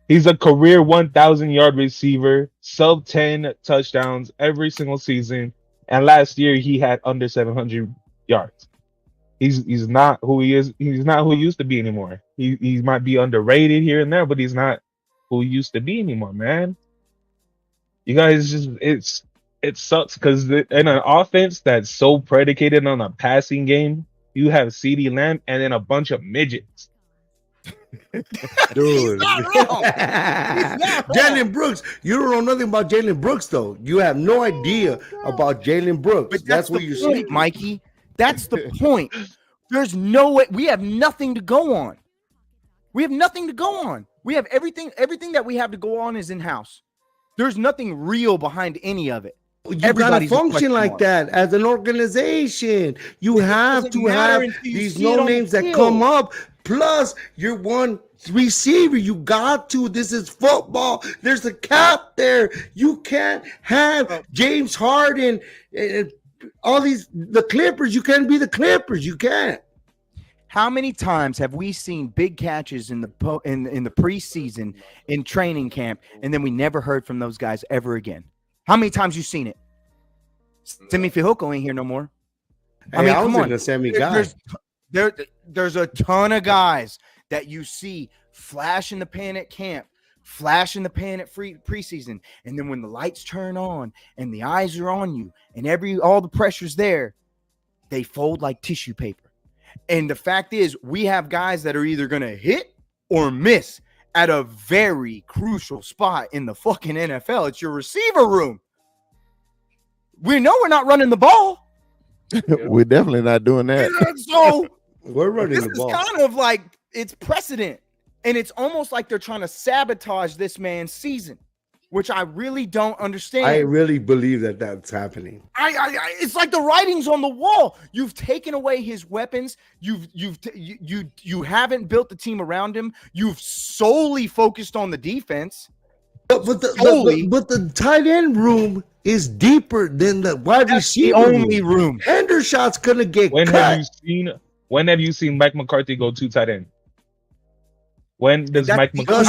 He's a career 1,000-yard receiver, sub 10 touchdowns every single season, and last year he had under 700 yards. He's not who he is. He's not who he used to be anymore. He might be underrated here and there, but he's not who he used to be anymore, man. You guys it sucks because in an offense that's so predicated on a passing game, you have CeeDee Lamb and then a bunch of midgets. Dude. not Jalen Brooks. You don't know nothing about Jalen Brooks, though. You have no idea about Jalen Brooks. But that's what the you're point, saying, Mikey. That's the point. There's no way. We have nothing to go on. We have nothing to go on. We have everything. Everything that we have to go on is in house. There's nothing real behind any of it. You gotta function like that as an organization. You have to have these no names that come up. Plus, you're one receiver. You got to. This is football. There's a cap there. You can't have James Harden and all the Clippers. You can't be the Clippers. You can't. How many times have we seen big catches in the preseason, in training camp, and then we never heard from those guys ever again? How many times you seen it? Semi Fihoko ain't here no more. Hey, I mean, come on. Semi guy. There's a ton of guys that you see flash in the pan at camp, flash in the pan at preseason, and then when the lights turn on and the eyes are on you and all the pressure's there, they fold like tissue paper. And the fact is, we have guys that are either going to hit or miss at a very crucial spot in the fucking NFL. It's your receiver room. We know we're not running the ball. We're definitely not doing that. So we're running the ball. This is kind of like it's precedent. And it's almost like they're trying to sabotage this man's season, which I really don't understand. I really believe that that's happening. It's like the writing's on the wall. You've taken away his weapons. You haven't built the team around him. You've solely focused on the defense. But the tight end room is deeper than the wide receiver. The only room. Hendershot's gonna get when cut. When have you seen Mike McCarthy go 2 tight end? When does Mike McCarthy?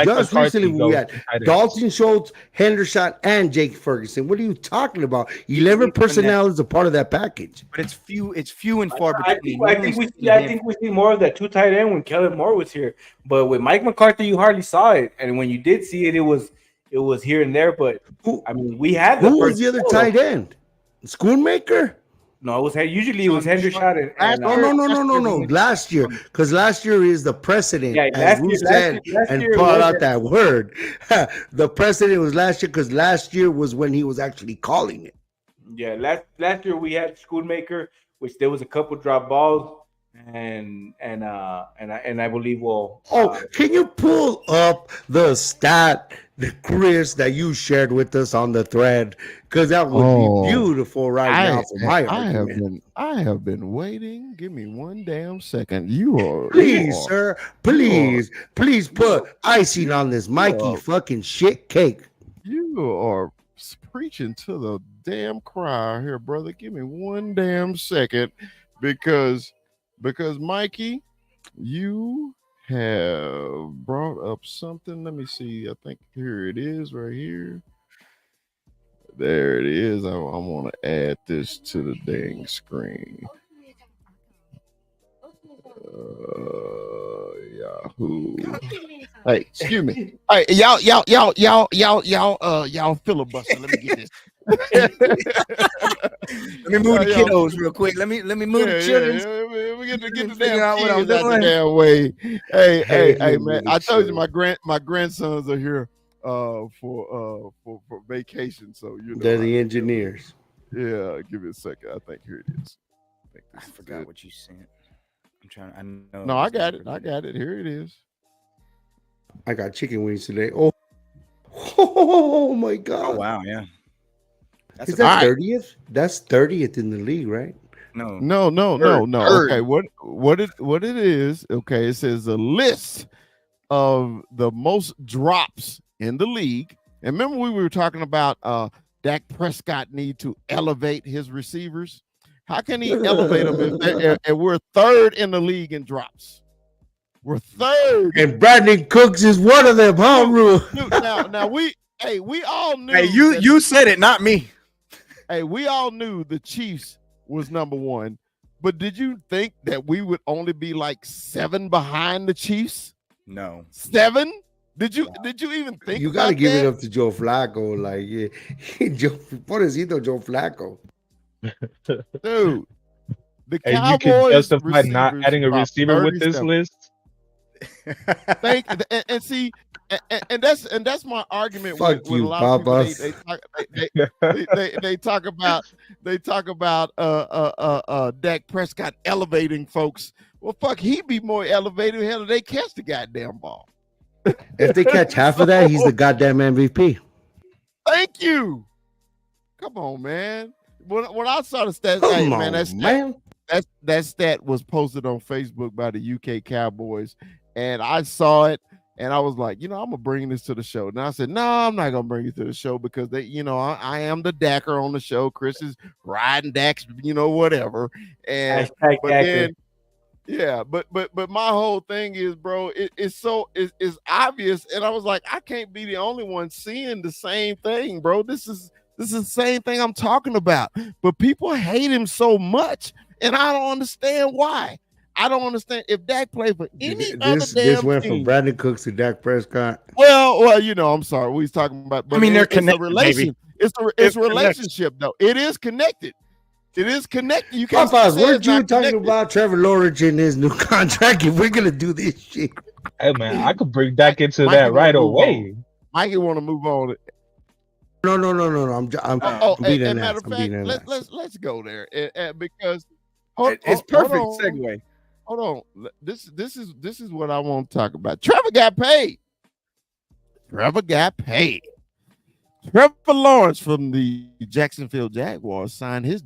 Just recently we had Dalton Schultz, Hendershot, and Jake Ferguson. What are you talking about? 11 personnel is a part of that package. But it's few and far between. I think we see more of that 2 tight end when Kellen Moore was here. But with Mike McCarthy, you hardly saw it. And when you did see it, it was here and there. But I mean, we had who was the other tight end? Schoonmaker? No, usually it was Hendershot and no. Last year, because last year is the precedent. Yeah, last year brought out that word. The precedent was last year because last year was when he was actually calling it. Yeah, last year we had Schoonmaker, which there was a couple drop balls, and I believe can you pull up the stat, Chris, that you shared with us on the thread? Because that would be beautiful now for my argument. I have been waiting. Give me one damn second. Please, put icing on this Mikey fucking shit cake. You are preaching to the damn choir here, brother. Give me one damn second, because Mikey, you have brought up something. Let me see. I think here it is, right here. There it is. I want to add this to the dang screen. Yahoo. Hey, excuse me. Hey, y'all filibuster. Let me get this. Let me move the kiddos real quick. Let me move the children. We get the damn kids out the damn way. Hey, man. I told you my grandsons are here for vacation. So they're the engineers. Yeah, give it a second. I think here it is. I forgot what you sent. I know. No, I got it. Here it is. I got chicken wings today. Oh my God. Oh, wow, yeah. Is that 30th? That's 30th in the league, right? No. Okay, what it is? Okay, it says a list of the most drops in the league. And remember, we were talking about Dak Prescott need to elevate his receivers. How can he elevate them if we're third in the league in drops? We're third, and Brandon Cooks is one of them, huh, Rue? Now we all knew. Hey, you said it, not me. Hey, we all knew the Chiefs was number one, but did you think that we would only be like 7 behind the Chiefs? No, 7. Did you even think? You got to give it up to Joe Flacco. Like, pobrecito Joe Flacco. Dude, the Cowboys you can justify not adding a receiver with this list. And see, and that's my argument Fuck with a you, lot of people. Papa. They talk about Dak Prescott elevating folks. Well, fuck, he'd be more elevated. Hell, they catch the goddamn ball. If they catch half of that, he's the goddamn MVP. Thank you. Come on, man. When I saw the stats, that stat was posted on Facebook by the UK Cowboys, and I saw it, and I was like, I'm gonna bring this to the show. And I said, no, I'm not gonna bring it to the show because they, I am the Dacker on the show. Chris is riding Dax, whatever. And but then, yeah, but my whole thing is, bro, it's obvious, and I was like, I can't be the only one seeing the same thing, bro. This is the same thing I'm talking about. But people hate him so much, and I don't understand why. I don't understand if Dak played for any other damn This went team. from Brandon Cooks to Dak Prescott. Well, I'm sorry. We was talking about, but they're connected. It's a relationship, though. It is connected. It is connected. You can't. Papas, weren't you talking about Trevor Lawrence in his new contract? If we're gonna do this shit, hey man, I could bring Dak into that right away. Mikey want to move on. No. I'm beating that. Matter of fact, let's go there because it's perfect segue. Hold on. This is what I want to talk about. Trevor got paid. Trevor Lawrence from the Jacksonville Jaguars signed his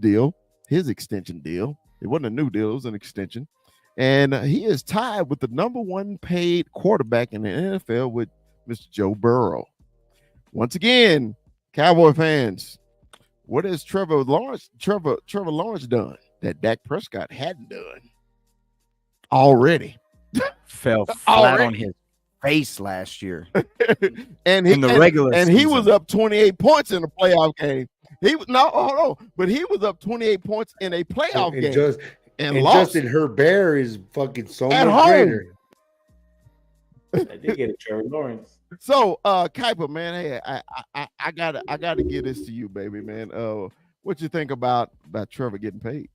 extension deal. It wasn't a new deal, it was an extension. And he is tied with the number one paid quarterback in the NFL with Mr. Joe Burrow. Once again, Cowboy fans, what has Trevor Lawrence done that Dak Prescott hadn't done already? Fell flat on his face last year. And in the regular season. He was up 28 points in a playoff game. But he was up 28 points in a playoff game. And lost. Justin Herbert is fucking so at much home. greater. I did get a Trevor Lawrence. So, Kuiper, man, hey, I gotta give this to you, baby, man. What you think about Trevor getting paid?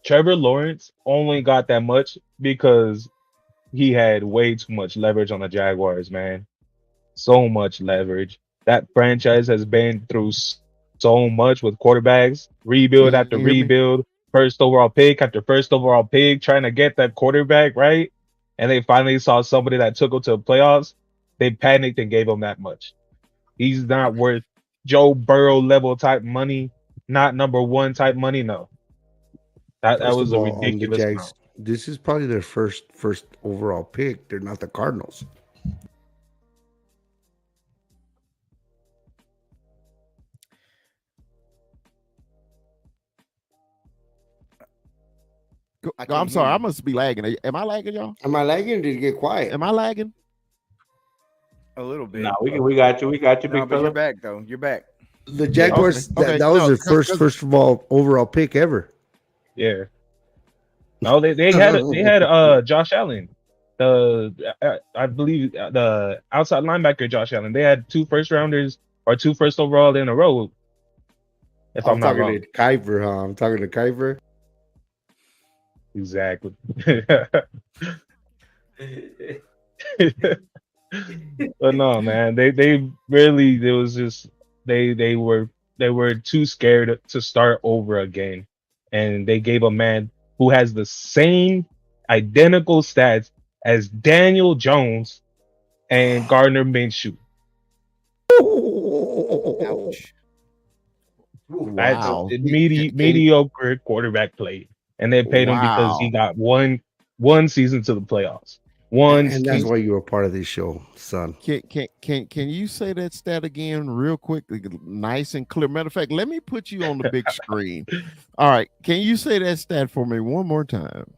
Trevor Lawrence only got that much because he had way too much leverage on the Jaguars, man. So much leverage. That franchise has been through so much with quarterbacks, rebuild after rebuild, first overall pick after first overall pick, trying to get that quarterback, right? And they finally saw somebody that took him to the playoffs. They panicked and gave him that much. He's not worth Joe Burrow level type money, not number one type money. No, that was a ridiculous amount. This is probably their first overall pick. They're not the Cardinals. I'm sorry, I must be lagging. Am I lagging, y'all? Am I lagging or did you get quiet? Am I lagging? A little bit. No, we got you. We got you, big fella. You're back, though. You're back. The Jaguars, that was their first of all overall pick ever. Yeah. No, they had Josh Allen, I believe the outside linebacker Josh Allen. They had 2 first rounders or 2 first overall in a row. If I'm not wrong. Kuiper, huh? I'm talking to Kuiper. Exactly. But no, man, they really, it was just they were too scared to start over again, and they gave a man who has the same identical stats as Daniel Jones and Gardner Minshew. Ouch. Wow. That's mediocre quarterback play. And they paid him because he got one season to the playoffs. And that's why you were part of this show, son. Can you say that stat again real quick, nice and clear? Matter of fact, let me put you on the big screen. All right, can you say that stat for me one more time?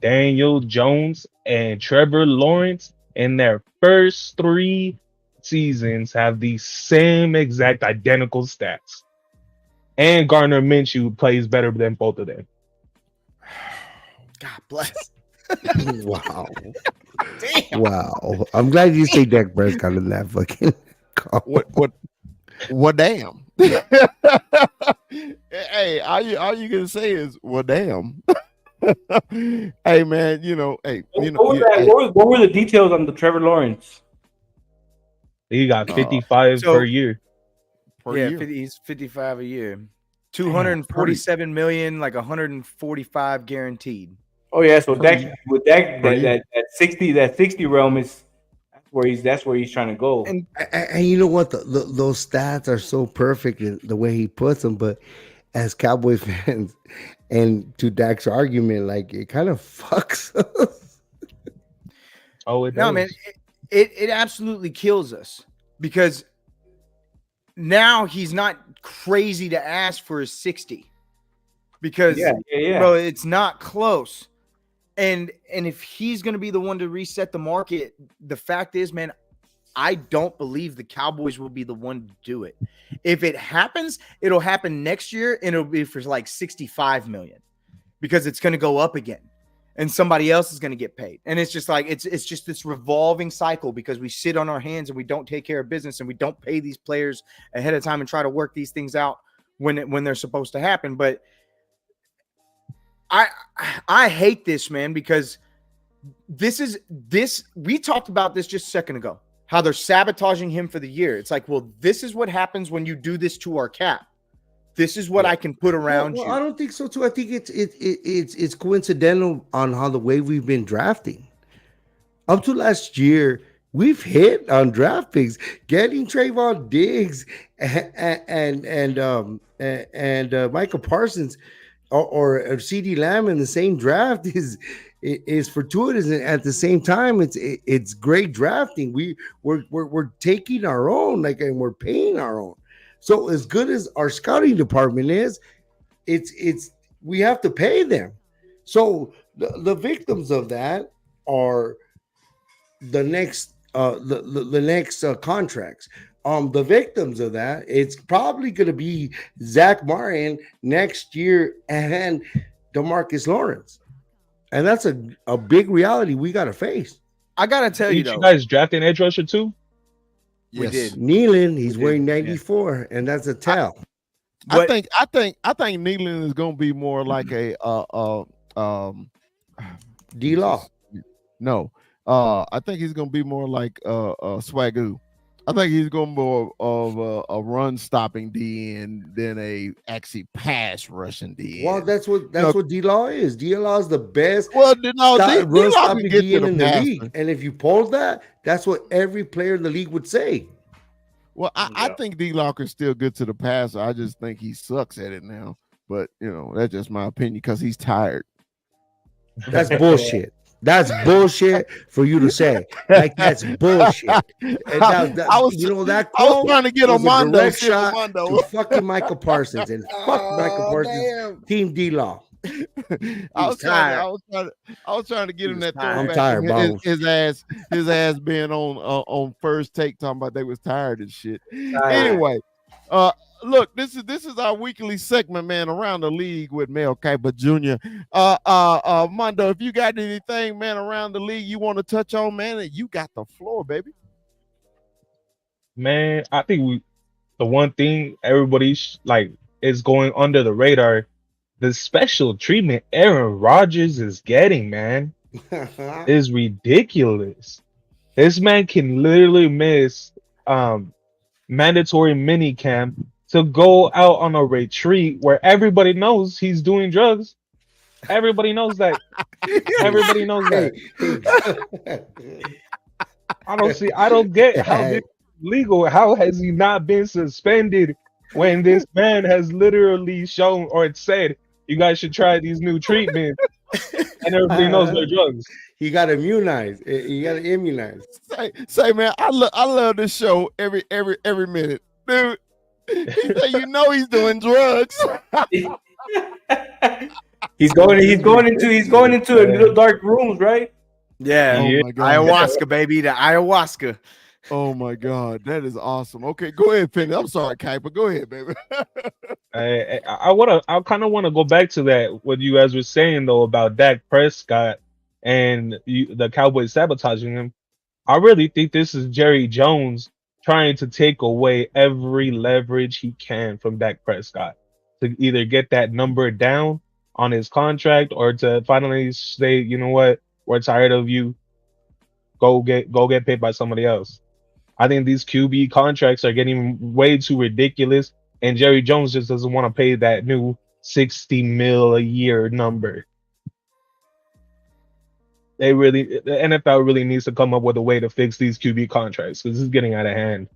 Daniel Jones and Trevor Lawrence in their first 3 seasons have the same exact identical stats. And Gardner Minshew plays better than both of them. God bless. Wow. Damn. Wow. I'm glad you say Dak Prescott in that fucking call. What damn. Hey, all you gonna say is what damn. Hey man, what were the details on the Trevor Lawrence? He got 55 per year. He's 55 a year. 247 million, like 145 guaranteed. Oh yeah, so that 60 realm is that's where he's trying to go. And you know what? Those stats are so perfect in the way he puts them. But as Cowboy fans, and to Dak's argument, like it kind of fucks us. Oh, it does. No, man, it absolutely kills us because now he's not crazy to ask for his 60 because bro, it's not close. And if he's going to be the one to reset the market, the fact is, man, I don't believe the Cowboys will be the one to do it. If it happens, it'll happen next year, and it'll be for like 65 million because it's going to go up again, and somebody else is going to get paid. And it's just like it's just this revolving cycle because we sit on our hands and we don't take care of business and we don't pay these players ahead of time and try to work these things out when they're supposed to happen. But I hate this, man, because we talked about this just a second ago, how they're sabotaging him for the year. It's like, well, this is what happens when you do this to our cap. This is what I can put around you. I don't think so too. I think it's coincidental on how the way we've been drafting. Up to last year, we've hit on draft picks, getting Trayvon Diggs and Michael Parsons or CeeDee Lamb in the same draft is fortuitous, and at the same time, it's great drafting. We're taking our own, and we're paying our own. So as good as our scouting department is, it's we have to pay them. So the victims of that are the next contracts. The victims of that, it's probably going to be Zach Martin next year and DeMarcus Lawrence. And that's a big reality we got to face. I got to tell you, though. You guys drafted an edge rusher too? Yes. We did. Nealon, he's wearing 94, and that's a tell. I think Nealon is going to be more like a D-Law. No. I think he's going to be more like Swagoo. I think he's going to be more of a run-stopping DN than a actually pass-rushing DN. Well, that's what D-Law is. D-Law is the best run-stopping DN in the league. And if you poll that, that's what every player in the league would say. Well, I think D-Law is still good to the passer. I just think he sucks at it now. But, that's just my opinion because he's tired. That's bullshit. That's bullshit for you to say. Like, that's bullshit. And I was trying to get a Mondo shot to fucking Michael Parsons, and fuck Michael Parsons. Damn. Team D-Law. I was trying to get him that throwback. I'm tired, bro. His ass being on First Take talking about they was tired and shit. Anyway, look, this is our weekly segment, man, around the league with Mel Kiper Jr. Mondo, if you got anything, man, around the league you want to touch on, man, you got the floor, baby. Man, I think the one thing everybody is going under the radar, the special treatment Aaron Rodgers is getting, man, is ridiculous. This man can literally miss mandatory mini camp to go out on a retreat where everybody knows he's doing drugs. Everybody knows that. Everybody knows that. I don't get how this is legal. How has he not been suspended when this man has literally shown or said you guys should try these new treatments and everybody knows they're drugs? He got immunized. He got immunized. Say, man, I love this show every minute, dude. He said, he's doing drugs. he's going into a little dark rooms, right? Yeah. Oh my God. Ayahuasca, baby. The ayahuasca. Oh my God, that is awesome. Okay, go ahead, Penny. I'm sorry, Kiper. Go ahead, baby. I kind of want to go back to that what you guys were saying though about Dak Prescott and the Cowboys sabotaging him. I really think this is Jerry Jones trying to take away every leverage he can from Dak Prescott to either get that number down on his contract, or to finally say, you know what, we're tired of you. Go get paid by somebody else. I think these QB contracts are getting way too ridiculous, and Jerry Jones just doesn't want to pay that new 60 mil a year number. The NFL really needs to come up with a way to fix these QB contracts because it's getting out of hand.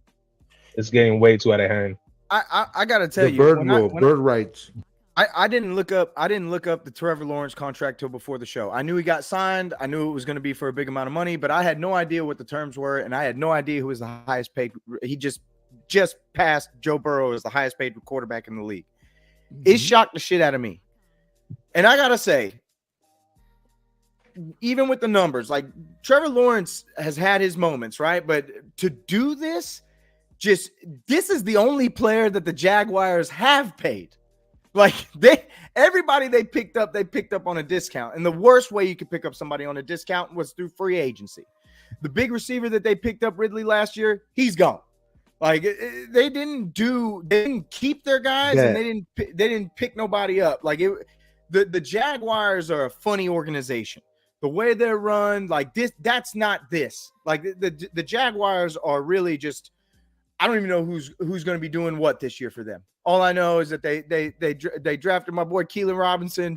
It's getting way too out of hand. I gotta tell you, bird rights. I didn't look up the Trevor Lawrence contract till before the show. I knew he got signed. I knew it was going to be for a big amount of money, but I had no idea what the terms were, and I had no idea who was the highest paid. He just passed Joe Burrow as the highest paid quarterback in the league. It shocked the shit out of me. And I gotta say, even with the numbers, like Trevor Lawrence has had his moments, right? But to do this, this is the only player that the Jaguars have paid. Like everybody they picked up on a discount. And the worst way you could pick up somebody on a discount was through free agency. The big receiver that they picked up, Ridley, last year, he's gone. Like they didn't keep their guys, and they didn't pick nobody up. Like the Jaguars are a funny organization. The way they're run, like that's not this. Like the Jaguars are really just, I don't even know who's going to be doing what this year for them. All I know is that they drafted my boy Keelan Robinson.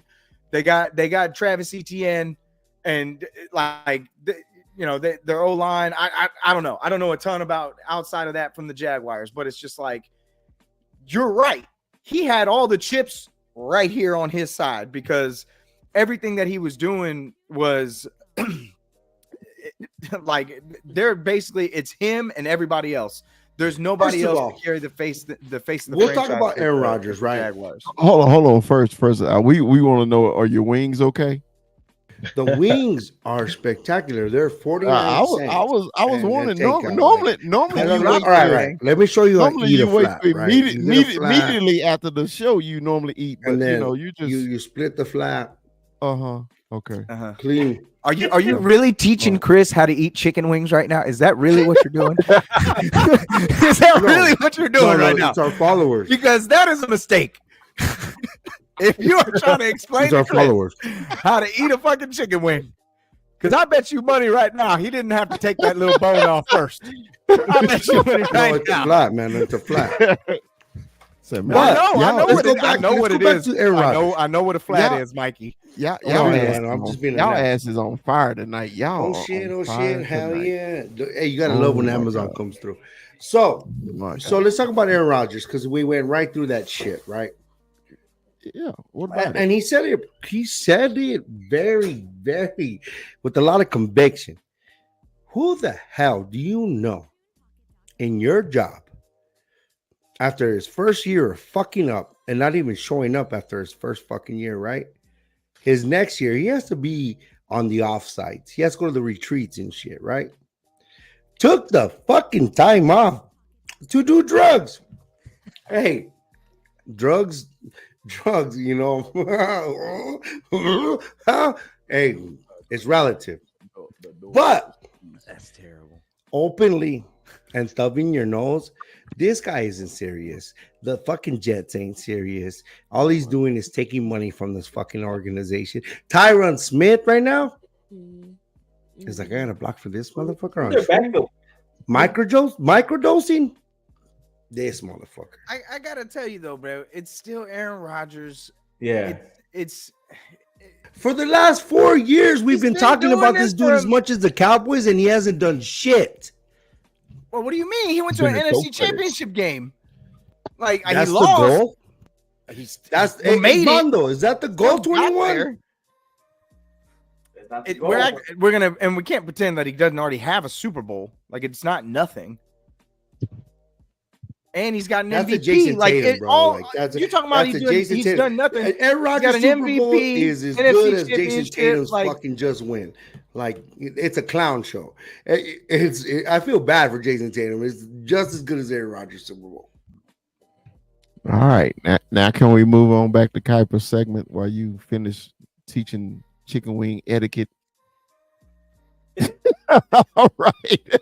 They got Travis Etienne, and their O-line. I don't know. I don't know a ton about outside of that from the Jaguars, but it's just like, you're right. He had all the chips right here on his side because everything that he was doing was like it's him and everybody else. There's nobody else to carry the face of the We'll talk about Aaron Rodgers, right? Jaguars. Hold on. First, we want to know: are your wings okay? The wings are spectacular. They're 49 cents. I was wondering. Normally, all right. Let me show you. Normally, you wait immediately after the show. You normally eat, but and then you split the flap. Okay. Clean. Are you really teaching Chris how to eat chicken wings right now? Is that really what you're doing? Is that really what you're doing right now? It's our followers. Because that is a mistake. If you are trying to explain to Chris how to eat a fucking chicken wing, because I bet you money right now he didn't have to take that little bone off first. I bet you money right it's now. A flat, man. It's a flat. I know what it is. I know what a flat is, Mikey. Y'all ass is on fire tonight. Y'all. Oh shit! Hell yeah! Hey, you gotta love when Amazon comes through. So let's talk about Aaron Rodgers because we went right through that shit, right? Yeah. What about and he said it. He said it very, very with a lot of conviction. Who the hell do you know in your job after his first year of fucking up and not even showing up after his first fucking year, right? His next year, he has to be on the offsites. He has to go to the retreats and shit, right? Took the fucking time off to do drugs. Hey, drugs, you know. Hey, it's relative. But that's terrible. Openly and stubbing your nose, this guy isn't serious. The fucking Jets ain't serious. All he's doing is taking money from this fucking organization. Tyron Smith right now is like, I got a block for this motherfucker. Microdosing this motherfucker. I gotta tell you though, bro, it's still Aaron Rodgers. Yeah, it's for the last 4 years we've been talking about this dude as much as the Cowboys, and he hasn't done shit. Well, what do you mean? He went to an NFC Championship game. Like that's he lost. The goal. That's Mondo. Is that the goal? 21. We're gonna, and we can't pretend that he doesn't already have a Super Bowl. Like it's not nothing. And he's got an MVP. Jason like Tatum, bro. You're talking about he's done nothing. Aaron Rodgers got an MVP. Is as good as Jason Tatum's fucking just win. Like it's a clown show. I feel bad for Jason Tatum. It's just as good as Aaron Rodgers Super Bowl. All right, now can we move on back to Kuiper's segment while you finish teaching chicken wing etiquette? All right.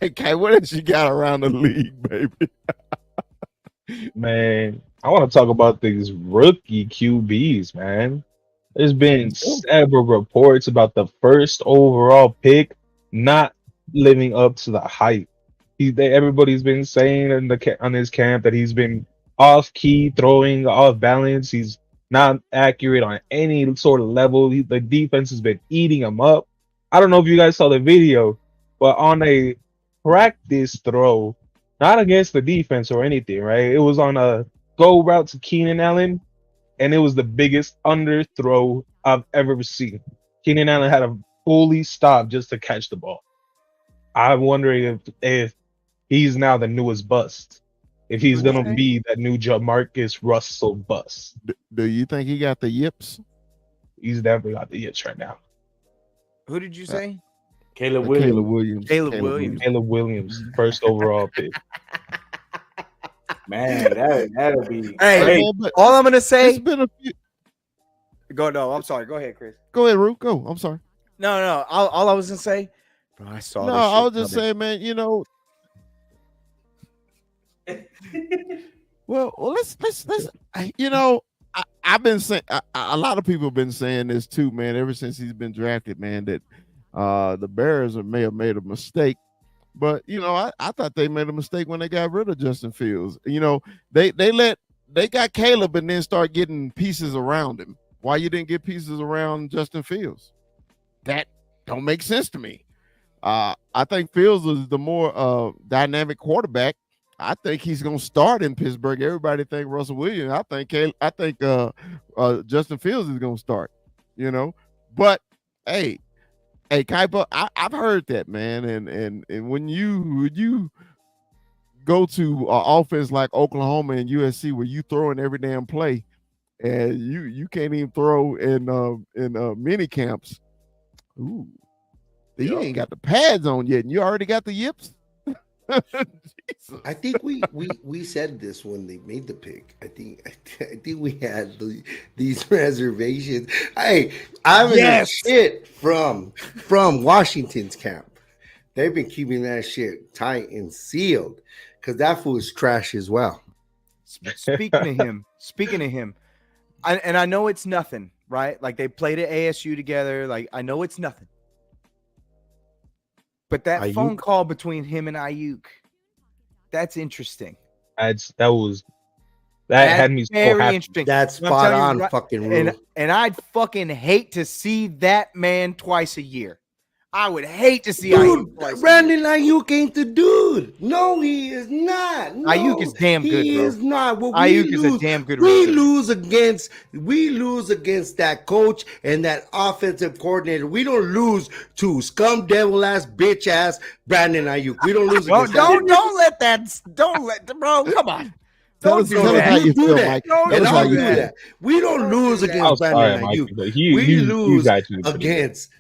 Okay, what else you got around the league, baby? Man, I want to talk about these rookie QBs, man. There's been several reports about the first overall pick not living up to the hype. Everybody's been saying on his camp that he's been off key, throwing off balance. He's not accurate on any sort of level. The defense has been eating him up. I don't know if you guys saw the video, but on a practice throw, not against the defense or anything, right? It was on a go route to Keenan Allen, and it was the biggest underthrow I've ever seen. Keenan Allen had to fully stop just to catch the ball. I'm wondering if he's now the newest bust. If he's going to be that new Jamarcus Russell bust. Do you think he got the yips? He's definitely got the yips right now. Who did you say? Caleb Williams. Caleb Williams. First overall pick. Man, that'll be. Hey, all I'm gonna say. It's been a few. No, I'm sorry. Go ahead, Chris. Go ahead, Ru. Go. I'm sorry. No. All I was gonna say. Bro, I saw. No, I was just saying, man. You know. Well, let's. You know, I've been saying. A lot of people have been saying this too, man. Ever since he's been drafted, man, that the Bears may have made a mistake. But you know, I thought they made a mistake when they got rid of Justin Fields. You know, they got Caleb and then start getting pieces around him. Why you didn't get pieces around Justin Fields? That don't make sense to me. I think Fields is the more dynamic quarterback. I think he's gonna start in Pittsburgh. Everybody think Russell Williams. I think Justin Fields is gonna start. You know, but hey, Kuiper, I've heard that, man, and when you go to offense like Oklahoma and USC where you throw in every damn play, and you can't even throw in mini camps. Ooh, you ain't got the pads on yet, and you already got the yips. I think we said this when they made the pick. I think we had these reservations. Hey, I'm in shit from Washington's camp. They've been keeping that shit tight and sealed because that fool is trash as well. Speaking of him, and I know it's nothing, right? Like they played at ASU together. Like I know it's nothing. But that Ayuk? phone call between him and Ayuk, that's interesting. That had me so happy. Interesting. That's spot on, fucking rule. And I'd fucking hate to see that man twice a year. I would hate to see Ayuk twice. Brandon Ayuk ain't the dude. No, he is not. No, Ayuk is damn good, he bro. is not. Ayuk is a damn good We receiver. lose against that coach and that offensive coordinator. We don't lose to scum devil ass bitch ass Brandon Ayuk. We don't lose against don't let bro. Come on. Don't do that. We don't lose against Brandon Ayuk. We lose against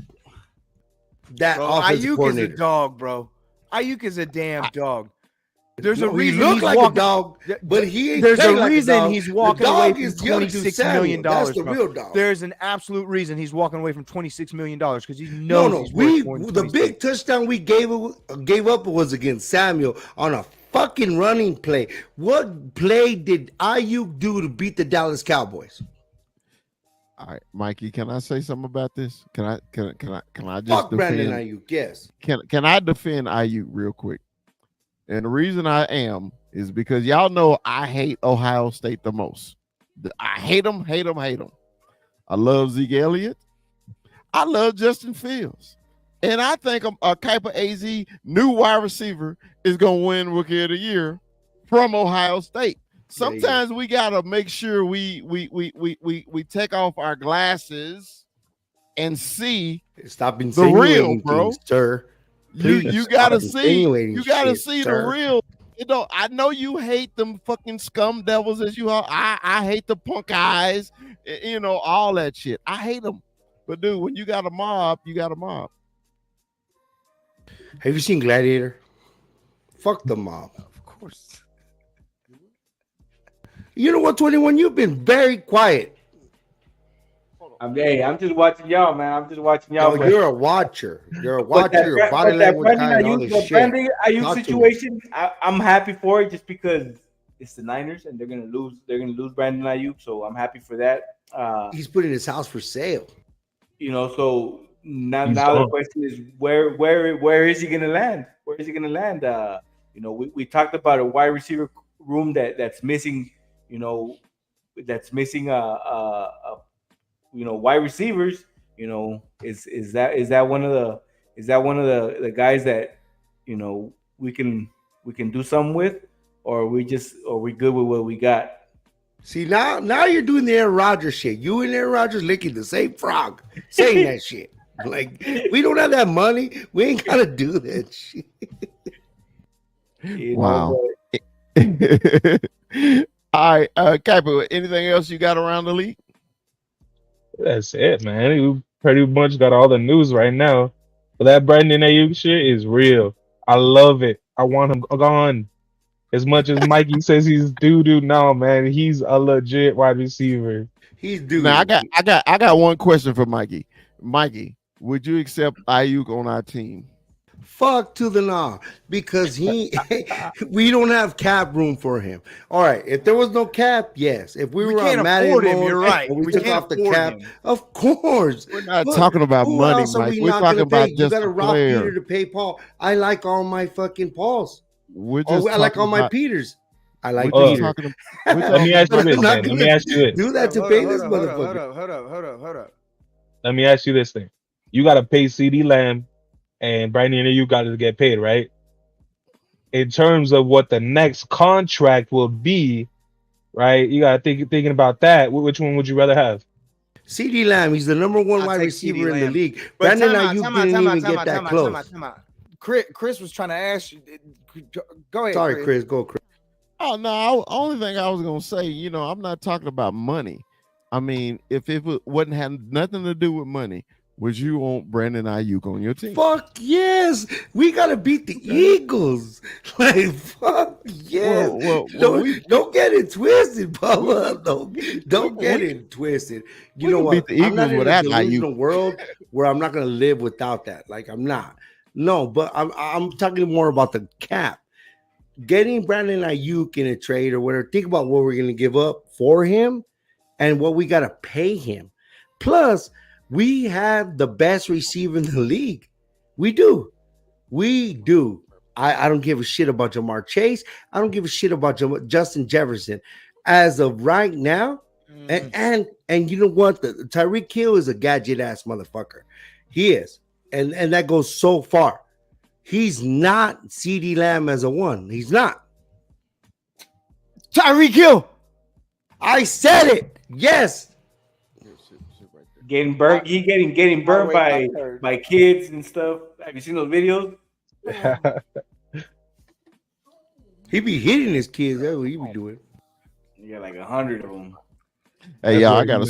that offensive Ayuk coordinator. is a dog, bro. Ayuk is a damn dog. There's a He reason looks he's like walking, a dog, but he ain't. There's a like reason a dog. he's walking away from $26 million. That's the real dog. There's an absolute reason he's walking away from $26 million because he knows. The big touchdown we gave up was against Samuel on a fucking running play. What play did Ayuk do to beat the Dallas Cowboys? All right, Mikey, can I say something about this? Can I just Fuck defend Brandon Ayuk? Yes. Can I defend Ayuk real quick? And the reason I am is because y'all know I hate Ohio State the most. I hate them. I love Zeke Elliott. I love Justin Fields. And I think a Kuiper AZ new wide receiver is going to win Rookie of the Year from Ohio State. Sometimes we gotta make sure we take off our glasses and see Stop the real, bro. Things, sir. You gotta see sir. the real. You know, I know you hate them fucking scum devils as you are. I hate the punk eyes, you know, all that shit. I hate them. But dude, when you got a mob, you got a mob. Have you seen Gladiator? Fuck the mob. Of course. You know what, 21? You've been very quiet. I'm just watching y'all, man. I'm just watching y'all. No, you're a watcher. You're a watcher. Your body language kind of all this shit. Ayuk situation, I'm happy for it just because it's the Niners, and they're gonna lose. They're gonna lose Brandon Ayuk, so I'm happy for that. He's putting his house for sale. So now the question is where is he gonna land? Where is he gonna land? We talked about a wide receiver room that's missing. That's missing wide receivers. Is that one of the guys that we can do something with, or are we good with what we got? See, now you're doing the Aaron Rodgers shit. You and Aaron Rodgers licking the same frog, saying that shit. Like, we don't have that money. We ain't got to do that shit. Wow. All right, Capo, anything else you got around the league? That's it, man. We pretty much got all the news right now. But that Brandon Ayuk shit is real. I love it. I want him gone. As much as Mikey says he's doo-doo, no, man, he's a legit wide receiver. He's doo-doo. Now I got one question for Mikey. Mikey, would you accept Ayuk on our team? Fuck to the nah, because we don't have cap room for him. All right, if there was no cap, yes. If we were can't on Madden afford him, mode, you're right. and we took can't off the afford cap, him. of course. We're not talking about money, Mike. We're talking about just you got to a rob player. Peter to pay Paul. I like all my fucking Pauls. I like all my Peters. I like Peter. Let me ask you this, man. Let me ask you this. Do that to pay this motherfucker. Hold up. Let me ask you this thing. You got to pay CD Lamb and Brandon, you got to get paid, right? In terms of what the next contract will be, right? You got to thinking about that. Which one would you rather have? CD Lamb, he's the number one wide receiver in the league. Brandon Ayuk didn't even get that close. Chris was trying to ask you. Go ahead. Sorry, Chris. Go, Chris. Oh no! Only thing I was gonna say, I'm not talking about money. I mean, if it wouldn't have nothing to do with money, would you want Brandon Ayuk on your team? Fuck yes, we gotta beat the Eagles. Like fuck yes. Don't get it twisted, Bubba. Don't get it twisted. You know what? Beat the Eagles I'm not in without a delusional Ayuk. world where I'm not gonna live without that. Like I'm not. No, but I'm talking more about the cap. Getting Brandon Ayuk in a trade or whatever. Think about what we're gonna give up for him and what we gotta pay him. Plus, we have the best receiver in the league. We do. I don't give a shit about Jamar Chase. I don't give a shit about Justin Jefferson. As of right now, and you know what? Tyreek Hill is a gadget ass motherfucker. He is. And that goes so far. He's not CD Lamb as a one. He's not. Tyreek Hill. I said it. Yes. Getting burnt. He getting burnt by kids and stuff. Have you seen those videos? He be hitting his kids. That's what he be doing. You got like 100 of them. Hey, y'all, I got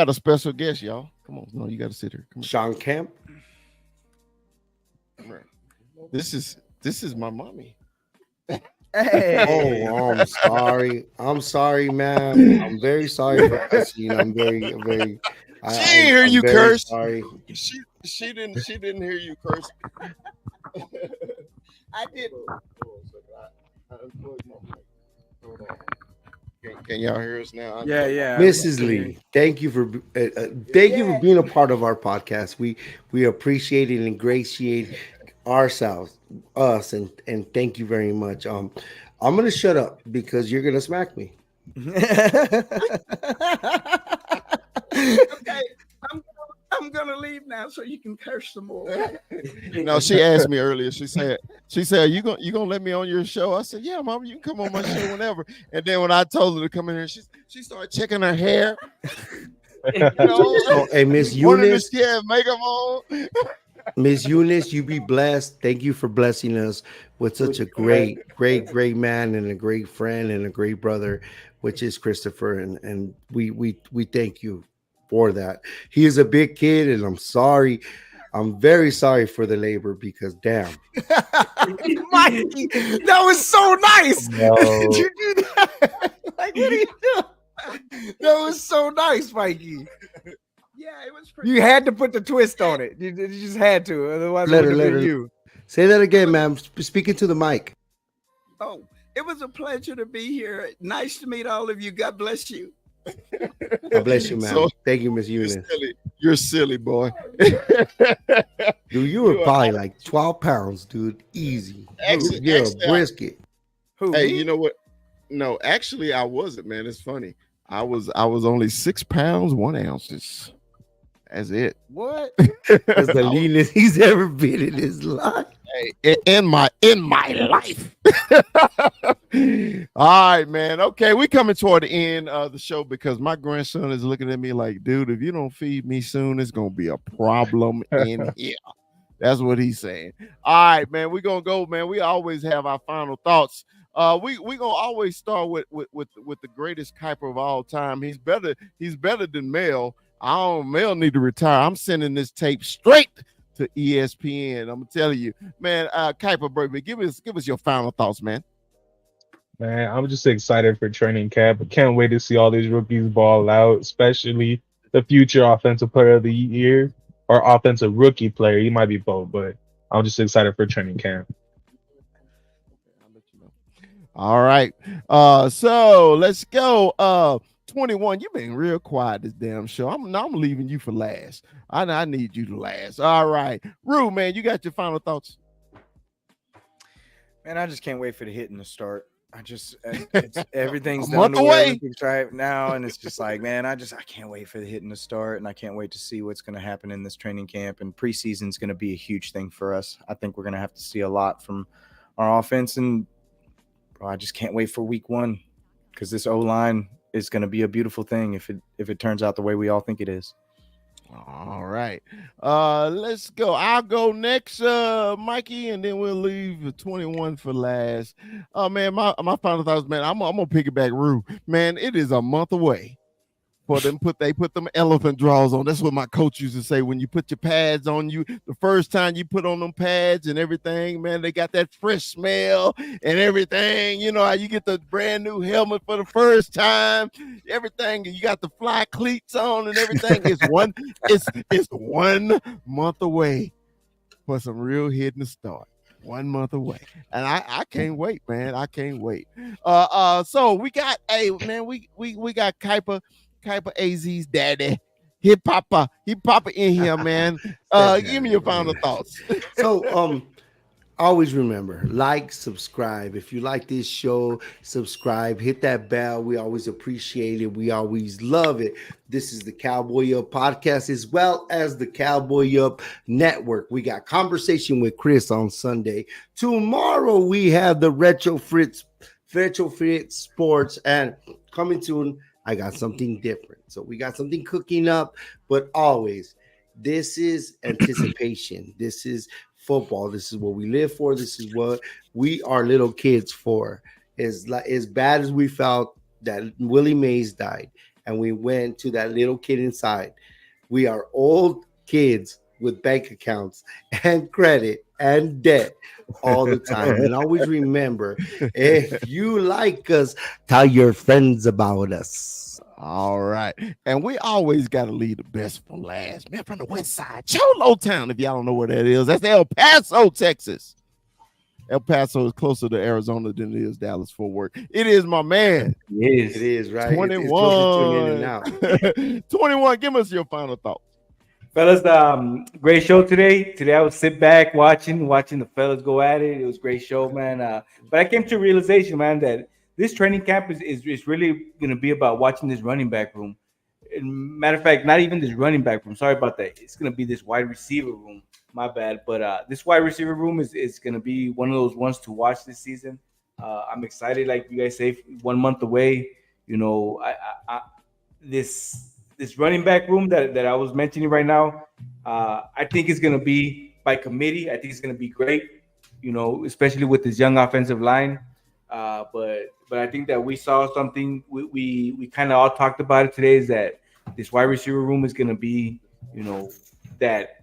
a special guest, y'all. Come on, no, you got to sit here. Come on. Sean Kemp. This is my mommy. Hey. Oh, I'm sorry, ma'am. I'm very sorry for cussing. I'm very. She didn't hear you curse. Sorry. She didn't hear you curse. I did. Can y'all hear us now? Yeah. Mrs. Lee, thank you for being a part of our podcast. We appreciate it and ingratiate us, and thank you very much. I'm gonna shut up because you're gonna smack me. Okay, I'm gonna leave now so you can curse some more. No, she asked me earlier. She said, you gonna let me on your show? I said, yeah, Mama, you can come on my show whenever. And then when I told her to come in here, she started checking her hair. Hey, Miss Eunice, makeup on. Miss Eunice, you be blessed. Thank you for blessing us with such a great man and a great friend and a great brother, which is Christopher. And we thank you for that. He is a big kid, and I'm sorry. I'm very sorry for the labor because damn. Mikey, that was so nice. No. Did you do that? Like, what are you doing? That was so nice, Mikey. Yeah, it was pretty. You had to put the twist on it. You just had to. Otherwise, Let it would her, have been you. Say that again, ma'am. Speaking to the mic. Oh, It was a pleasure to be here. Nice to meet all of you. God bless you. God bless you, man. So, thank you, Miss Eunice. You're silly, boy. Dude, you were probably like 12 pounds, dude. Easy. You're a brisket. Hey, you know what? No, actually, I wasn't, man. It's funny. I was only 6 pounds, 1 ounce. That's it. What? That's the leanest he's ever been in his life. Hey, in my life. All right, man. Okay, we coming toward the end of the show because my grandson is looking at me like, dude, if you don't feed me soon, it's gonna be a problem in here. That's what he's saying. All right, man. We're gonna go, man. We always have our final thoughts. We gonna always start with the greatest Kuiper of all time. He's better than Mel. Mel need to retire. I'm sending this tape straight to ESPN. I'm telling you, man. Kuiper, baby, give us your final thoughts, man. Man, I'm just excited for training camp. I can't wait to see all these rookies ball out, especially the future offensive player of the year or offensive rookie player. He might be both, but I'm just excited for training camp. All right. So let's go. 21, you've been real quiet this damn show. I'm leaving you for last. I need you to last. All right. Rue, man, you got your final thoughts? Man, I just can't wait for the hit and the start. Everything's a month away right now, and it's just like, man, I can't wait for the hit and the start, and I can't wait to see what's going to happen in this training camp. And preseason is going to be a huge thing for us. I think we're going to have to see a lot from our offense, and bro, I just can't wait for week 1 because this O-line is going to be a beautiful thing if it turns out the way we all think it is. All right. Let's go. I'll go next, Mikey, and then we'll leave 21 for last. Oh, man, my final thoughts, man, I'm going to piggyback Rue. Man, it is a month away for them. They put them elephant draws on. That's what my coach used to say. When you put your pads on, you the first time you put on them pads and everything, man, they got that fresh smell and everything. You know how you get the brand new helmet for the first time, everything. You got the fly cleats on and everything. It's 1 month away for some real hit and start. 1 month away, and I can't wait, man. I can't wait. So we got we got Kuiper AZ's daddy. He papa in here, man. Give me your final thoughts. So always remember, like, subscribe. If you like this show, subscribe, hit that bell. We always appreciate it. We always love it. This is the Cowboy Up podcast as well as the Cowboy Up Network. We got Conversation with Chris on Sunday. Tomorrow we have the Retrofit Sports, and coming soon, I got something different. So we got something cooking up, but always, this is anticipation. This is football. This is what we live for. This is what we are little kids for. As bad as we felt that Willie Mays died and we went to that little kid inside, we are old kids with bank accounts and credit and debt all the time. And always remember, if you like us, tell your friends about us. All right. And we always got to leave the best for last. Man, from the west side, Cholo Town, if y'all don't know where that is. That's El Paso, Texas. El Paso is closer to Arizona than it is Dallas-Fort Worth. It is my man. It is, right? 21. 21, give us your final thought. Fellas, great show today. Today I would sit back watching the fellas go at it. It was a great show, man. But I came to a realization, man, that this training camp is really going to be about watching this running back room. And matter of fact, not even this running back room. Sorry about that. It's going to be this wide receiver room. My bad. But this wide receiver room is going to be one of those ones to watch this season. I'm excited, like you guys say, 1 month away. You know, this running back room that I was mentioning right now, I think it's going to be by committee. I think it's going to be great, you know, especially with this young offensive line. But I think that we saw something. We kind of all talked about it today. Is that this wide receiver room is going to be, you know, that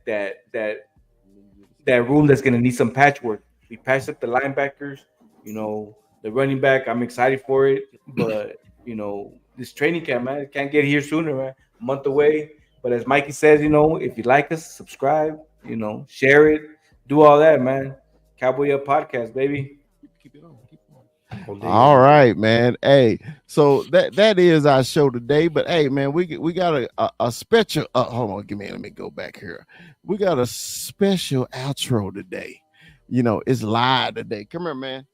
room that's going to need some patchwork. We patched up the linebackers, you know, the running back. I'm excited for it, but you know, this training camp, man, it can't get here sooner, man. A month away. But as Mikey says, you know, if you like us, subscribe, you know, share it, do all that, man. Cowboy Up Podcast, baby. Keep it on. All right, man. Hey, so that is our show today. But hey, man, we got a special. Hold on, let me go back here. We got a special outro today. You know, it's live today. Come here, man.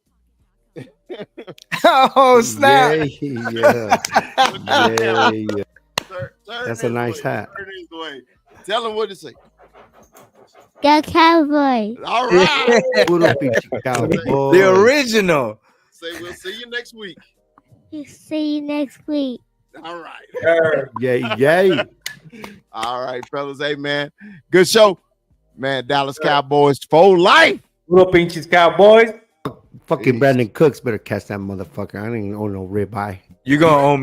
Oh snap! Yeah. That's a nice hat. Tell them what to say. Go Cowboys. All right. The original. Say we'll see you next week. See you next week. All right. Yay. All right, fellas. Hey, man. Good show. Man, Dallas Cowboys for life. Little Pinches Cowboys. Fucking Brandon Cooks better catch that motherfucker. I didn't own no ribeye. You're gonna own me.